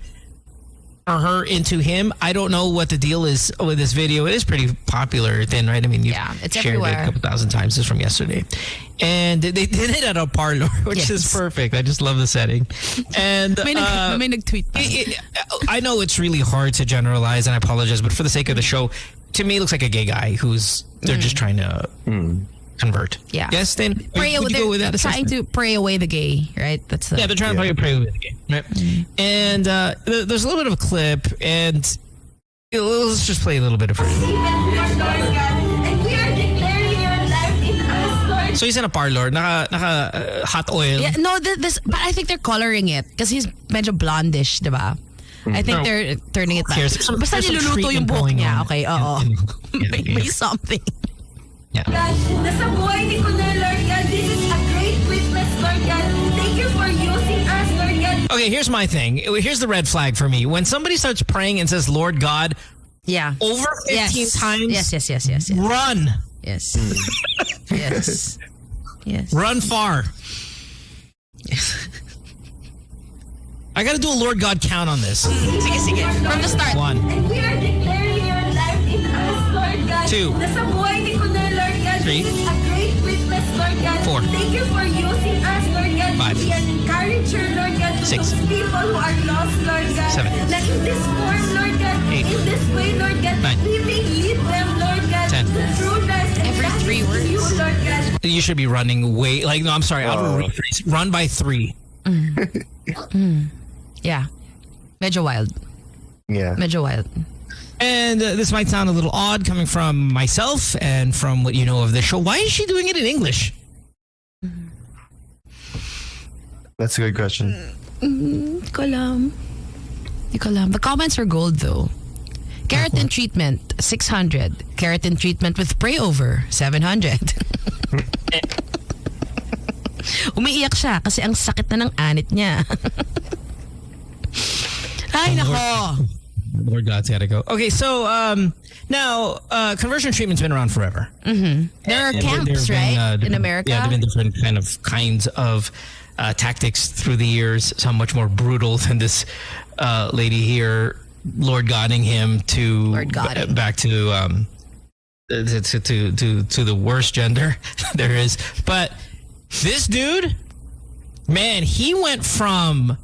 or her into him, I don't know what the deal is with this video. It is pretty popular then, right? I mean, you've it's shared everywhere. it a couple thousand times. This is from yesterday. And they did it at a parlor, which is perfect. I just love the setting. And may nag-tweet pa. I know it's really hard to generalize, and I apologize, but for the sake of the show, to me, it looks like a gay guy they're just trying to convert. Yeah. Yes, then They're trying to pray away the gay, right? That's they're trying to pray away the gay, right? And there's a little bit of a clip, and let's just play a little bit of it. So he's in a parlor, naka hot oil. Yeah, no, but I think they're coloring it because he's medyo blondish, diba? I think they're turning it back. Basta niluluto yung buhok niya. Okay, oo. May something. Yeah. Nasa buhay ni Kuya Lord God, this is a great witness, Lord God. Thank you for using us, Lord God. Okay, here's my thing. Here's the red flag for me. When somebody starts praying and says, Lord God, over 15 times, yes. Run. Yes. Yes. Run far. I got to do a Lord God count on this. Sige. From the start. 1. And we are declaring your life in us, Lord God. 2. Nasa buhay ni Kuya Lord God, 3. this is a great witness, Lord God. 4. Thank you for using us, Lord God. 5. To be an encourager, Lord God, to 6. those people who are lost, Lord God. 7. That in this form, Lord God, 8. in this way, Lord God, 9. we may lead them, Lord God, 10. to true life. Every 3 words. You, Lord God. You should be running I'm sorry, I would rephrase. Run by 3. Yeah. Medyo wild. Yeah. Medyo wild. And this might sound a little odd coming from myself and from what you know of the show. Why is she doing it in English? That's a good question. Di ko alam. The comments are gold though. Keratin treatment, 600. Keratin treatment with pray over, 700. Umiiyak siya kasi ang sakit na ng anit niya. Ay, nako. Lord God's gotta go. Okay, so Now, conversion treatment's been around forever. There are camps, right, in America? Yeah, there have been different kinds of tactics through the years. Some much more brutal than this lady here, Lord Godding him to back to the worst gender there is. But this dude, man, he went from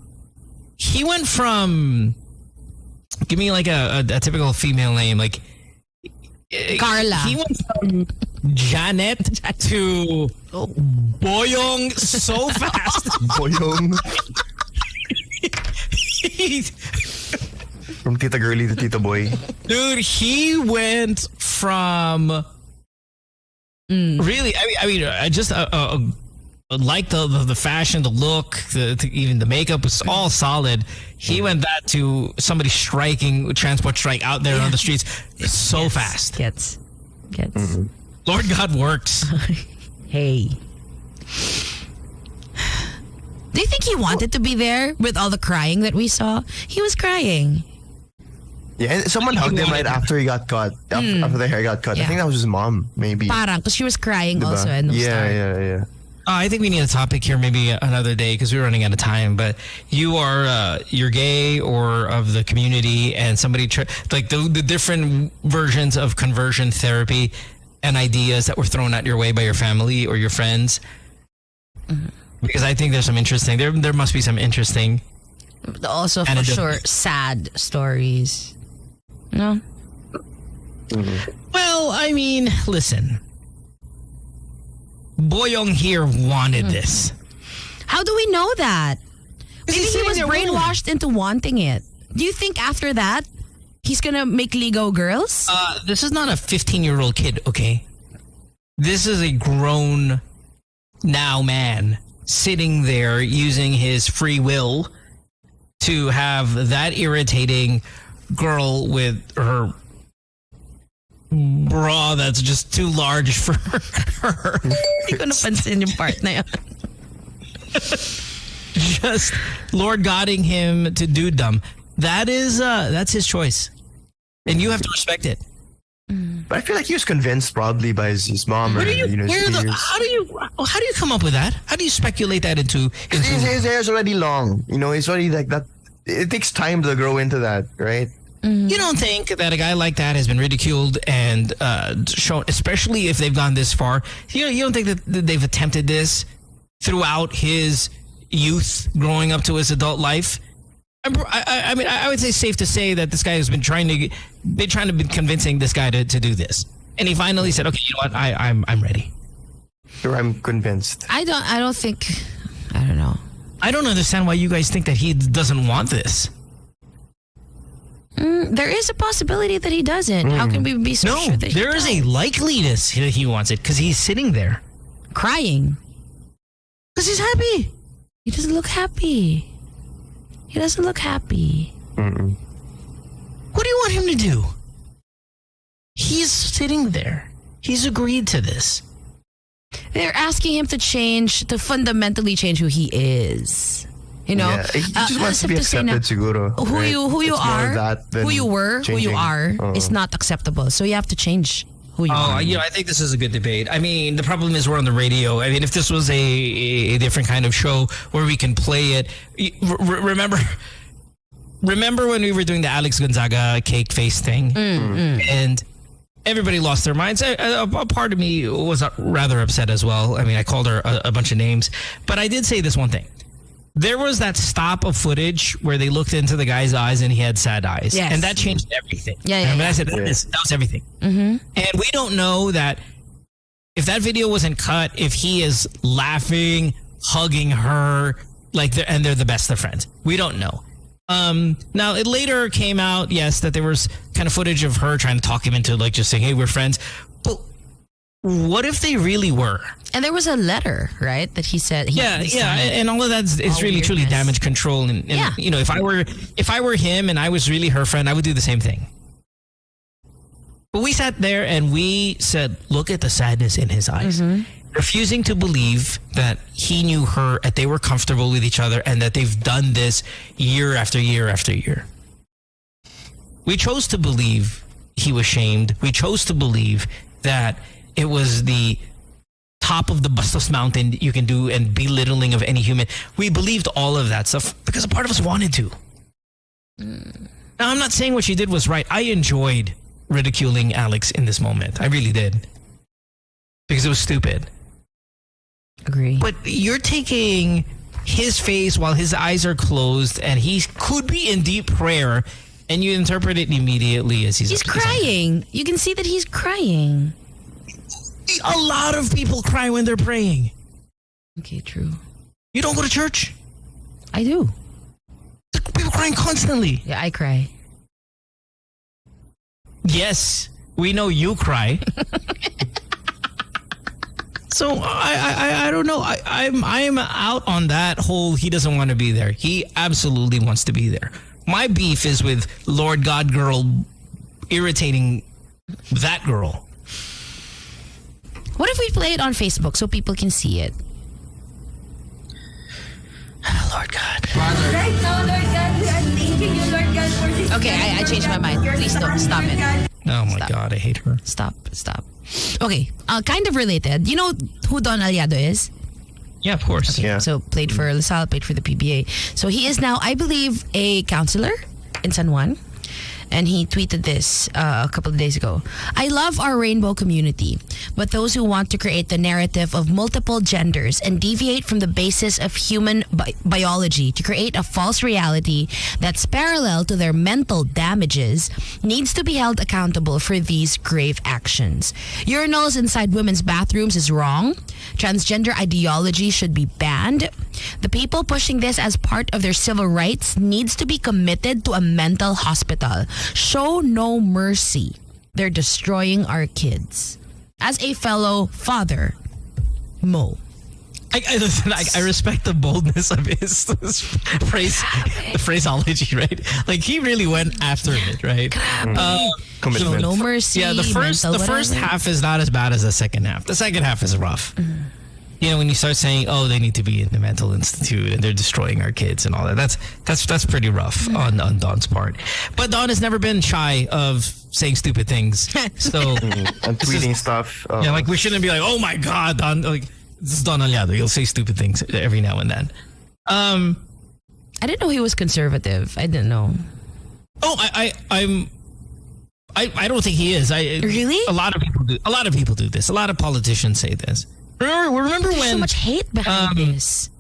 give me like a typical female name, like Carla. He went from Janet to Boyong so fast. Boyong. From Tita Girly to Tita Boy. Dude, he went from really. I mean, I just like the fashion, the look, even the makeup was all solid. He went that to somebody striking transport strike out there on the streets so fast. Gets. Lord God works. Hey. Do you think he wanted to be there with all the crying that we saw? He was crying. Yeah, and someone hugged him right after he got cut. After the hair got cut. Yeah. I think that was his mom, maybe. Parang, because she was crying Diba? also. And Yeah. I think we need a topic here maybe another day because we're running out of time. But you're gay or of the community, and somebody like the different versions of conversion therapy and ideas that were thrown at your way by your family or your friends. Because I think there's some interesting. There must be some interesting. Also, for sure, sad stories. No. Well, I mean, listen. Boyong here wanted this. How do we know that? Maybe he's he was sitting there brainwashed into wanting it. Do you think after that, he's gonna make Ligo girls? This is not a 15-year-old kid, okay? This is a grown now man sitting there using his free will to have that irritating girl with her bra that's just too large for her. Hindi ko napansin yung part na yun. Just Lord Godding him to dudedom. That's his choice. And you have to respect it. But I feel like he was convinced probably by his mom or his peers. How do you come up with that? How do you speculate that into his hair's already long. He's already like that. It takes time to grow into that, right? You don't think that a guy like that has been ridiculed and shown, especially if they've gone this far? You don't think that they've attempted this throughout his youth, growing up to his adult life? I mean, I would say safe to say that this guy has been trying to be convincing this guy to do this, and he finally said, "Okay, you know what? I'm ready." Sure, I'm convinced. I don't think. I don't know. I don't understand why you guys think that he doesn't want this. There is a possibility that he doesn't. How can we be so sure that there is a likeliness that he wants it because he's sitting there crying because he's happy. He doesn't look happy. He doesn't look happy. What do you want him to do? He's sitting there. He's agreed to this. They're asking him to fundamentally change who he is. You know, he just wants to be accepted, siguro. Who you are, who you were, changing. who you are is not acceptable. So you have to change who you are. I think this is a good debate. I mean, the problem is we're on the radio. I mean, if this was a different kind of show where we can play it, remember when we were doing the Alex Gonzaga cake face thing, and everybody lost their minds. A part of me was rather upset as well. I mean, I called her a bunch of names, but I did say this one thing. There was that stop of footage where they looked into the guy's eyes and he had sad eyes. Yes. And that changed everything. I said, that was everything. And we don't know that if that video wasn't cut, if he is laughing, hugging her, and they're the best of friends. We don't know. Now, it later came out, yes, that there was kind of footage of her trying to talk him into just saying, hey, we're friends. But what if they really were? And there was a letter, right, that he said. And all of that is really truly damage control. And if I were him and I was really her friend, I would do the same thing. But we sat there and we said, look at the sadness in his eyes. Refusing to believe that he knew her, that they were comfortable with each other, and that they've done this year after year after year. We chose to believe he was shamed. We chose to believe that it was the top of the Bastos Mountain you can do and belittling of any human. We believed all of that stuff because a part of us wanted to. Now, I'm not saying what she did was right. I enjoyed ridiculing Alex in this moment. I really did. Because it was stupid. Agree. But you're taking his face while his eyes are closed and he could be in deep prayer and you interpret it immediately as he's crying. You can see that he's crying. A lot of people cry when they're praying. Okay, true. You don't go to church? I do. People crying constantly. Yeah, I cry. Yes, we know you cry. So I don't know. I'm out on that whole he doesn't want to be there. He absolutely wants to be there. My beef is with Lord God girl irritating that girl. What if we play it on Facebook so people can see it? Lord God. Right now, Lord God, we are thanking you, Lord God, for this. Okay, I changed my mind. Please don't. Stop it. Oh my God, I hate her. Stop. Okay, kind of related. You know who Don Aliado is? Yeah, of course. Okay, Yeah. so played for LaSalle, played for the PBA. So he is now, I believe, a counselor in San Juan. And he tweeted this a couple of days ago. I love our rainbow community, but those who want to create the narrative of multiple genders and deviate from the basis of human biology to create a false reality that's parallel to their mental damages needs to be held accountable for these grave actions. Urinals inside women's bathrooms is wrong. Transgender ideology should be banned. The people pushing this as part of their civil rights needs to be committed to a mental hospital. Show no mercy. They're destroying our kids. As a fellow father, Mo. I respect the boldness of his phraseology, right? Like he really went after it, right? Commitment. Show no mercy. Yeah, the first half is not as bad as the second half. The second half is rough. You know, when you start saying, "Oh, they need to be in the mental institute and they're destroying our kids and all that," that's pretty rough on Don's part. But Don has never been shy of saying stupid things, so And tweeting stuff. yeah, like we shouldn't be like, "Oh my God, Don!" Like this is Don Aliado. He'll say stupid things every now and then. I didn't know he was conservative. I didn't know. Oh, I don't think he is. Really? A lot of people do. A lot of people do this. A lot of politicians say this. Remember There's when so much hate behind this.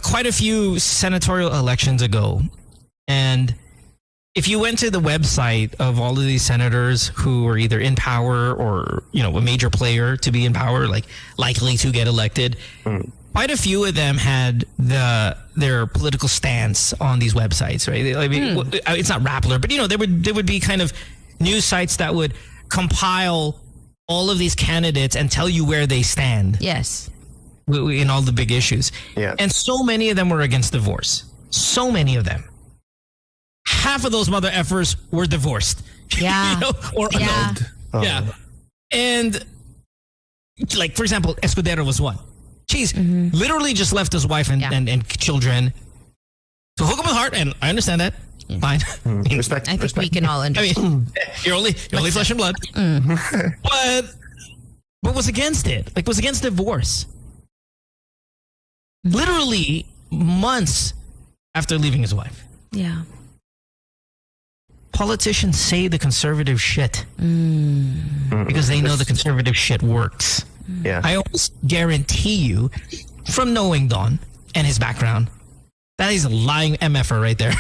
quite a few senatorial elections ago, and if you went to the website of all of these senators who were either in power or, you know, a major player to be in power, like likely to get elected, quite a few of them had their political stance on these websites, right? I mean, it's not Rappler, but you know, there would be kind of news sites that would compile all of these candidates and tell you where they stand. Yes. In all the big issues. Yeah. And so many of them were against divorce. So many of them. Half of those mother effers were divorced. Yeah. You know, or annulled. Yeah. And like, for example, Escudero was one. He's literally just left his wife and children to hook up with heart, and I understand that. Fine. Respect. I think we can all understand. I mean, you're only flesh and blood. But was against it. Like, was against divorce. Literally months after leaving his wife. Yeah. Politicians say the conservative shit because they know the conservative shit works. Yeah. I almost guarantee you, from knowing Don and his background, that is a lying MFer right there.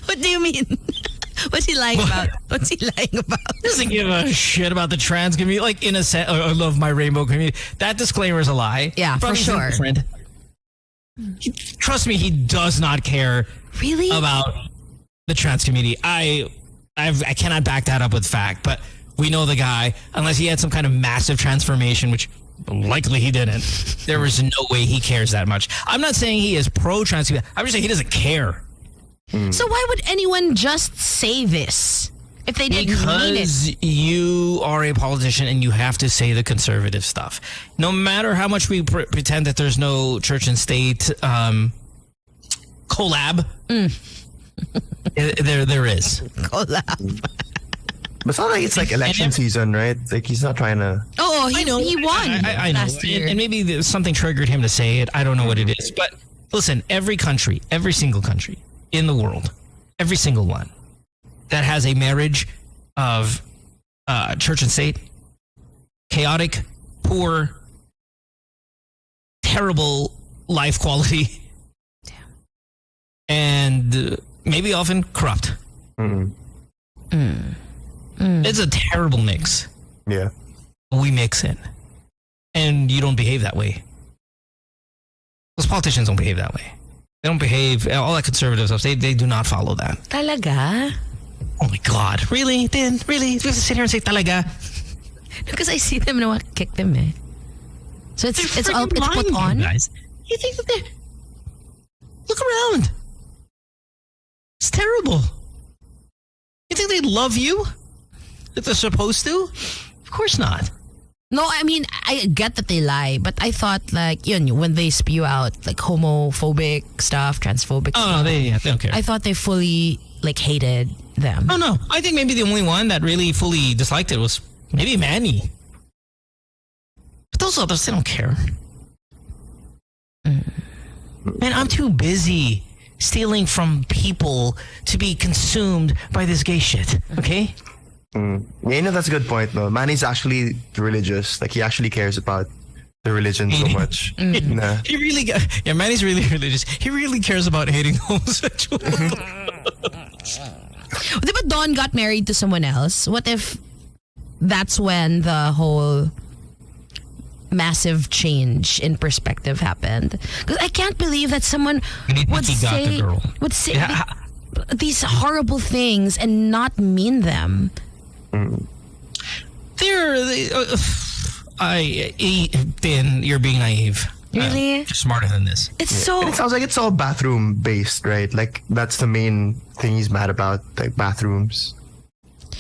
What do you mean? What's he lying about? What's he lying about? Doesn't give a shit about the trans community. Like, in a sense, I love my rainbow community. That disclaimer is a lie. Yeah, From for his sure. friend. Trust me, he does not care Really? about the trans community. I cannot back that up with fact, but we know the guy, unless he had some kind of massive transformation, which likely he didn't. There was no way he cares that much. I'm not saying he is pro-trans. I'm just saying he doesn't care. So why would anyone just say this if they didn't mean it? Because you are a politician and you have to say the conservative stuff. No matter how much we pretend that there's no church and state collab, There is. Collab. But it's not like it's like election season, right? Like he's not trying to. Oh, I know. he won I know. last year. And maybe something triggered him to say it. I don't know what it is. But listen, every single country in the world, every single one that has a marriage of church and state, chaotic, poor, terrible life quality, and maybe often corrupt. It's a terrible mix. Yeah. We mix in. And you don't behave that way. Those politicians don't behave that way. They don't behave, all that conservative stuff, they do not follow that. Talaga? Oh my God. Really? Then, really? You have to sit here and say talaga? Because I see them and I want to kick them, eh. So it's freaking put lying, on? you guys. You think that they're... Look around. It's terrible. You think they love you? That they're supposed to? Of course not. No, I mean, I get that they lie, but I thought like, when they spew out like homophobic stuff, transphobic Oh, stuff. no, they don't care. I thought they fully like hated them. Oh, no. I think maybe the only one that really fully disliked it was maybe Manny. But those others, they don't care. Man, I'm too busy stealing from people to be consumed by this gay shit, okay? Yeah, that's a good point, though. Manny's actually religious. Like, he actually cares about the religion so much. Nah. He really, Manny's really religious. He really cares about hating homosexuals. But Don got married to someone else. What if that's when the whole massive change in perspective happened? Because I can't believe that someone would say these horrible things and not mean them. Then you're being naive. Really? You're smarter than this. It's so. And it sounds like it's all bathroom based, right? Like that's the main thing he's mad about, like bathrooms.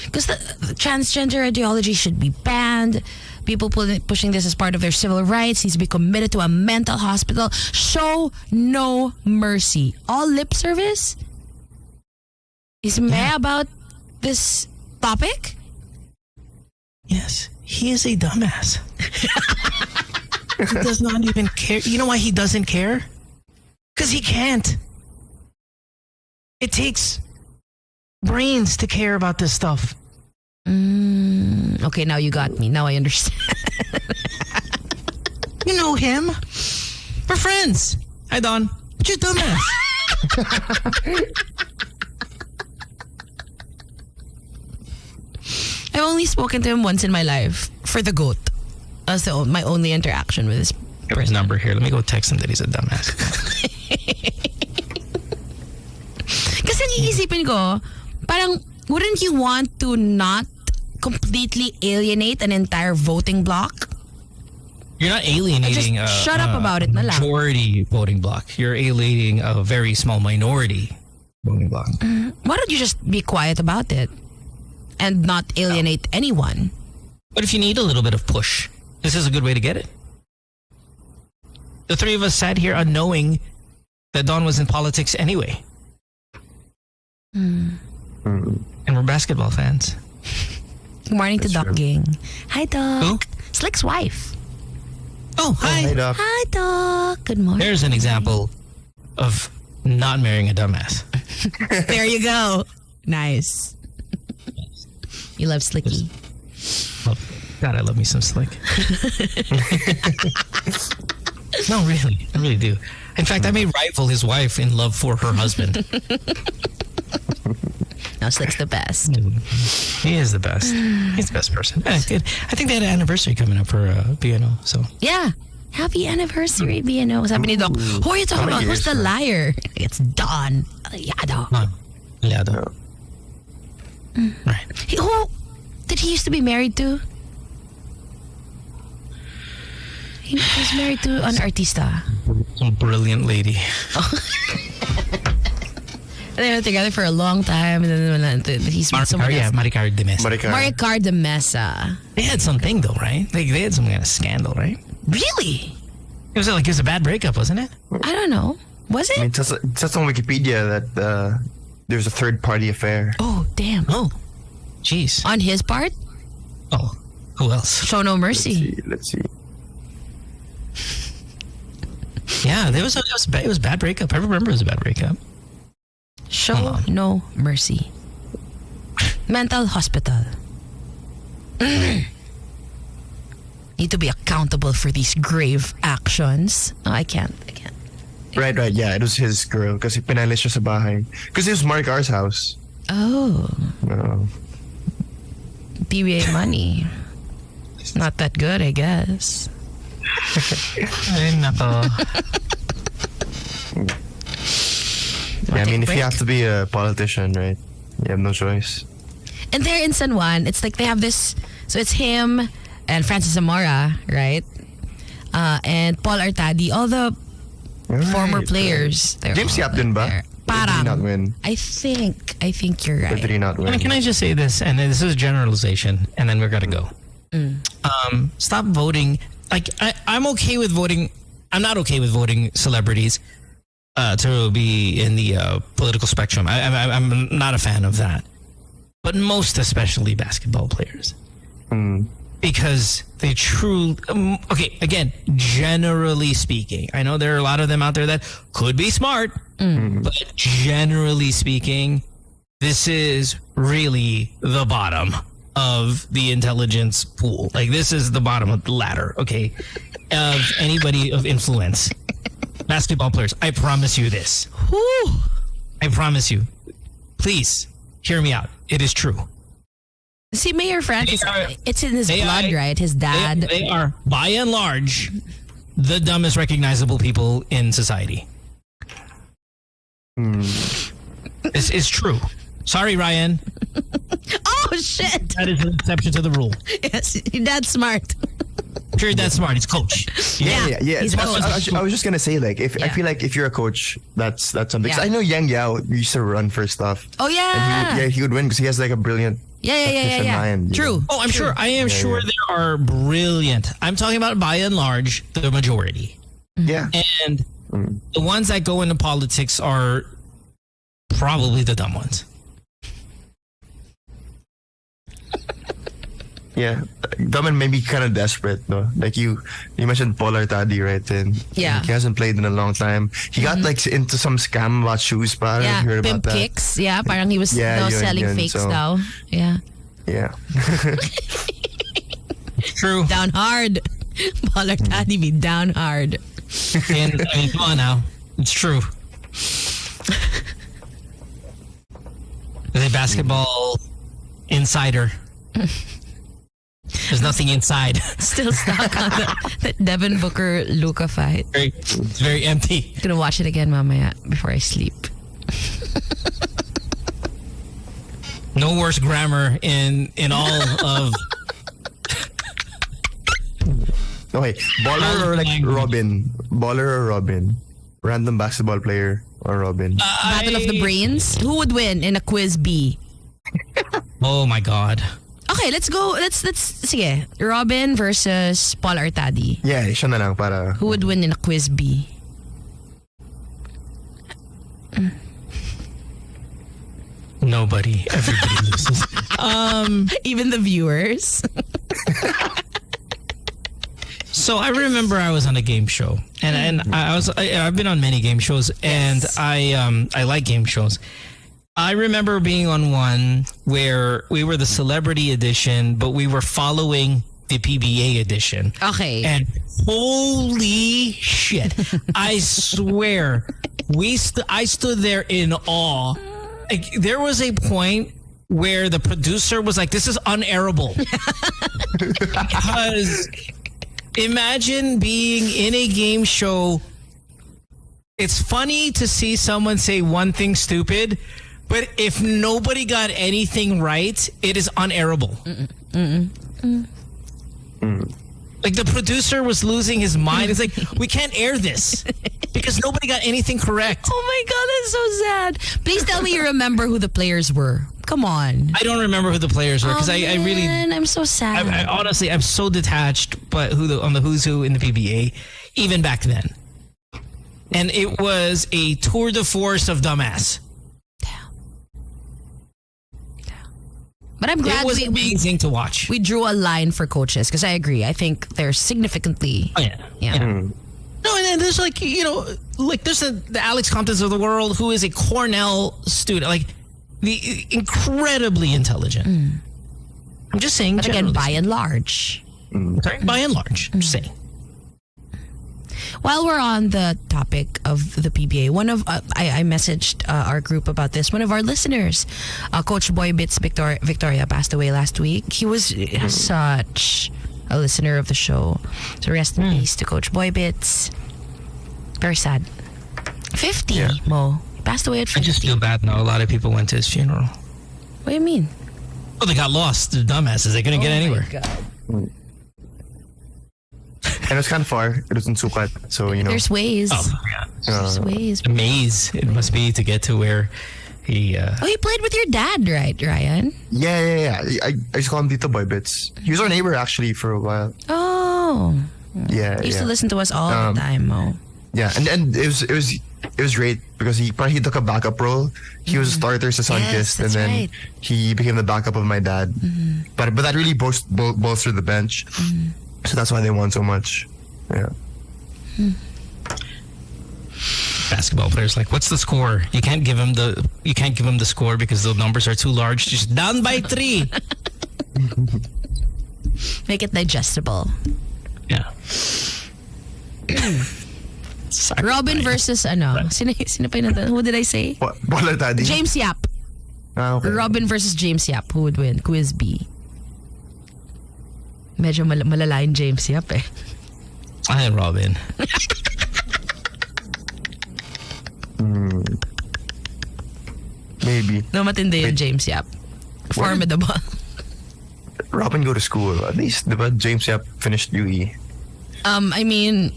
Because the transgender ideology should be banned. People pushing this as part of their civil rights needs to be committed to a mental hospital. Show no mercy. All lip service? He's mad about this topic? Yes, he is a dumbass. He does not even care. You know why he doesn't care? Because he can't. It takes brains to care about this stuff. Okay, now you got me. Now I understand. You know him. We're friends. Hi, Don. But you're a dumbass. I've only spoken to him once in my life for the goat. That's my only interaction with this Got his number here. Let me go text him that he's a dumbass. Kasi iisipin ko, parang wouldn't you want to not completely alienate an entire voting block? You're not alienating Just shut up about it na lang. Majority voting block. You're alienating a very small minority voting block. Why don't you just be quiet about it and not alienate anyone? But if you need a little bit of push, this is a good way to get it. The three of us sat here unknowing that Don was in politics anyway. And we're basketball fans. Good morning to Doc true. Ging. Hi, Doc. Who? Slick's wife. Oh, hi. Hey, Doc. Hi, Doc. Good morning. There's an example of not marrying a dumbass. There you go. Nice. You love Slicky. God, I love me some Slick. No, really. I really do. In fact, I may rival his wife in love for her husband. Now Slick's the best. He is the best. He's the best person. Yeah, good. I think they had an anniversary coming up for BNO. So Yeah. Happy anniversary, BNO. Sabi ni Doc, who are you talking about? Who's the liar? It's Don. Yado. Liado. Right. Who did he used to be married to? He was married to an artista. Some brilliant lady. And they were together for a long time. And then he's with someone else. Maricar de Mesa. Maricar de Mesa. They had something though, right? They had some kind of scandal, right? Really? It was like it was a bad breakup, wasn't it? I don't know. Was I mean, it? it says on Wikipedia that there's a third party affair. Oh, damn. Oh, jeez. On his part? Oh, who else? Show no mercy. Let's see. Yeah, it was a bad breakup. I remember it was a bad breakup. Show no mercy. Mental hospital. Need to be accountable for these grave actions. No, I can't. Right. Yeah, it was his girl kasi pinalis siya sa bahay. Because it was Mark R's house. Oh. No. PBA money. It's not that good, I guess. Ay, nako. Yeah, I mean, if you have to be a politician, right? You have no choice. And there in San Juan, it's like they have this. So it's him and Francis Zamora, right? And Paul Artadi, all the former players. James Yap din ba? Parang. Did he not win? I think you're Or right. did he not win? Can I just say this? And this is a generalization, and then we're gonna go. Stop voting. Like I'm okay with voting. I'm not okay with voting celebrities to be in the political spectrum. I'm not a fan of that. But most especially basketball players. Because they truly... okay, again, generally speaking, I know there are a lot of them out there that could be smart, but generally speaking, this is really the bottom of the intelligence pool. Like, this is the bottom of the ladder, okay, of anybody of influence. Basketball players, I promise you this. Whew. I promise you. Please, hear me out. It is true. See, Mayor Francis, it's in his blood, right? His dad. They are, by and large, the dumbest recognizable people in society. This is true. Sorry, Ryan. Oh, shit. That is an exception to the rule. Yes, your dad's smart. Sure, that's smart. He's coach. Yeah. He's a coach. I was just gonna say, like, I feel like if you're a coach, that's something. 'Cause I know Yang Yao used to run for stuff. Oh, yeah. And he would win because he has like a brilliant Yeah. mind. True. Oh, I'm sure. I am sure there are brilliant. I'm talking about by and large, the majority. Yeah. And the ones that go into politics are probably the dumb ones. Yeah, dumb and maybe kind of desperate, no? Like you mentioned Paul Artadi, right? And Yeah. he hasn't played in a long time. He got like into some scam about shoes, pa. Yeah, You heard pimp about that? kicks. Yeah, parang he was Yeah, yun, selling yun. fakes So- daw. Yeah. Yeah. True. Down hard. Paul Artadi be down hard. And I mean, come on now. It's true. As a basketball insider, there's nothing inside. Still stuck on that Devin Booker Luka fight. It's very empty. Gonna watch it again, mamaya, before I sleep. No worse grammar in all of. Okay, baller or like Language. Robin? Baller or Robin? Random basketball player or Robin? Battle of the Brains. Who would win in a quiz B? Oh my God. Okay, let's go. Let's sige. Robin versus Paul Artadi. Yeah, siya na lang para... Who would win in a quiz B? Nobody. Everybody loses. Even the viewers. So I remember I was on a game show, and I've been on many game shows, and I like game shows. I remember being on one where we were the celebrity edition, but we were following the PBA edition. Okay. And holy shit! I swear, I stood there in awe. Like, there was a point where the producer was like, "This is unairable," because imagine being in a game show. It's funny to see someone say one thing stupid, but if nobody got anything right, it is unairable. Like, the producer was losing his mind. It's like, we can't air this because nobody got anything correct. Oh my God, that's so sad. Please tell me you remember who the players were. Come on. I don't remember who the players were because I really... Man, I'm so sad. I honestly, I'm so detached but on the who's who in the PBA, even back then. And it was a tour de force of dumbass. But I'm glad it was amazing to watch. We drew a line for coaches because I agree. I think they're significantly. Oh yeah. No, and then there's like there's the Alex Comptons of the world who is a Cornell student, like the incredibly intelligent. I'm just saying. But again, by and large. Sorry, by and large, I'm just saying. While we're on the topic of the PBA, I messaged our group about this. One of our listeners, Coach Boy Bits Victoria, passed away last week. He was such a listener of the show. So rest in peace to Coach Boy Bits. Very sad. 50, Mo. He passed away at 50. I just feel bad now. A lot of people went to his funeral. What do you mean? Well, they got lost. The dumbasses. They couldn't get anywhere. My God. And it was kind of far. It was in Sukat, so There's ways. Oh, yeah. There's ways. A maze it must be to get to where he. He played with your dad, right, Ryan? Yeah. I just call him Tito Boy Bits. He was our neighbor actually for a while. Oh. Yeah. He used to listen to us all the time, Mo. Yeah, and it was great because he took a backup role. He was a starter sa Sunkist, and then he became the backup of my dad. But that really bolstered the bench. So that's why they won so much. Yeah. Basketball players like, what's the score? You can't give him the score because the numbers are too large. Just down by 3. Make it digestible. Yeah. Robin versus Sino pa yun? Who did I say? Baller Daddy. James Yap. Okay. Robin versus James Yap. Who would win? Quiz B. Medyo malala yung James Yap eh. I had Robin. Maybe. No, matindi yung James Yap. Formidable. Robin go to school. At least, diba, James Yap finished UE. I mean...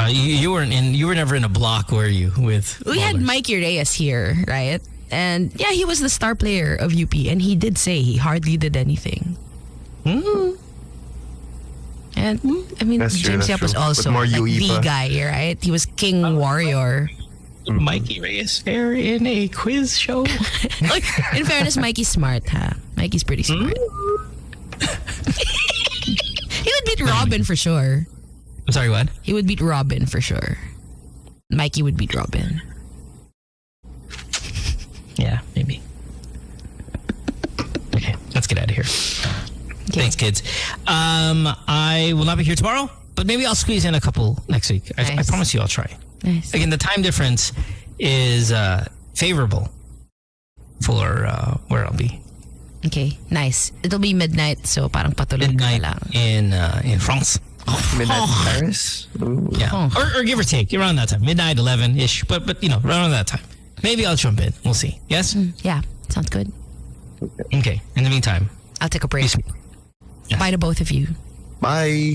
you were never in a block, were you? We had Mikey Reyes here, right? And yeah, he was the star player of UP, and he did say he hardly did anything. And I mean, James Yap was also more like UE the pa. guy, right? He was King Warrior. Mikey Reyes fair in a quiz show. Like, in fairness, Mikey's smart, huh? Mikey's pretty smart. He would beat Robin for sure. I'm sorry, what? He would beat Robin for sure. Mikey would beat Robin. Yeah, maybe. Okay, let's get out of here. Okay. Thanks, kids. I will not be here tomorrow, but maybe I'll squeeze in a couple next week. I promise you I'll try. Nice. Again, the time difference is favorable for where I'll be. Okay, nice. It'll be midnight, so parang patulog ka lang. In France. Midnight in Paris? Ooh. Yeah. Or give or take, around that time. Midnight, 11-ish, but around that time. Maybe I'll jump in. We'll see. Yes? Yeah, sounds good. Okay. In the meantime, I'll take a break. Yes. Bye to both of you. Bye.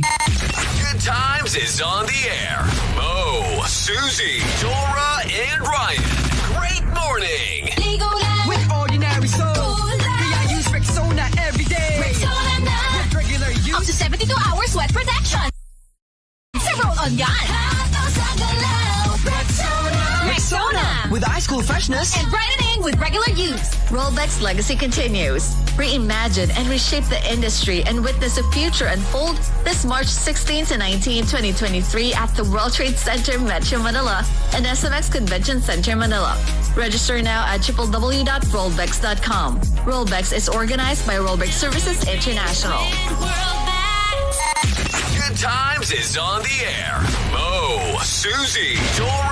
Good Times is on the air. Mo, Susie, Dora, and Ryan. Great morning. With ordinary soul, I use Rexona every day. With regular use, Up to 72 hours sweat protection. Sa roll-on yan. Rexona. with ice cool freshness And brightening with regular use. Rollback's legacy continues. Reimagine and reshape the industry and witness a future unfold this March 16 to 19, 2023 at the World Trade Center, Metro Manila and SMX Convention Center, Manila. Register now at www.rollbacks.com. Rollbacks is organized by Rollback Services International. Good Times is on the air. Mo, Susie, Dora,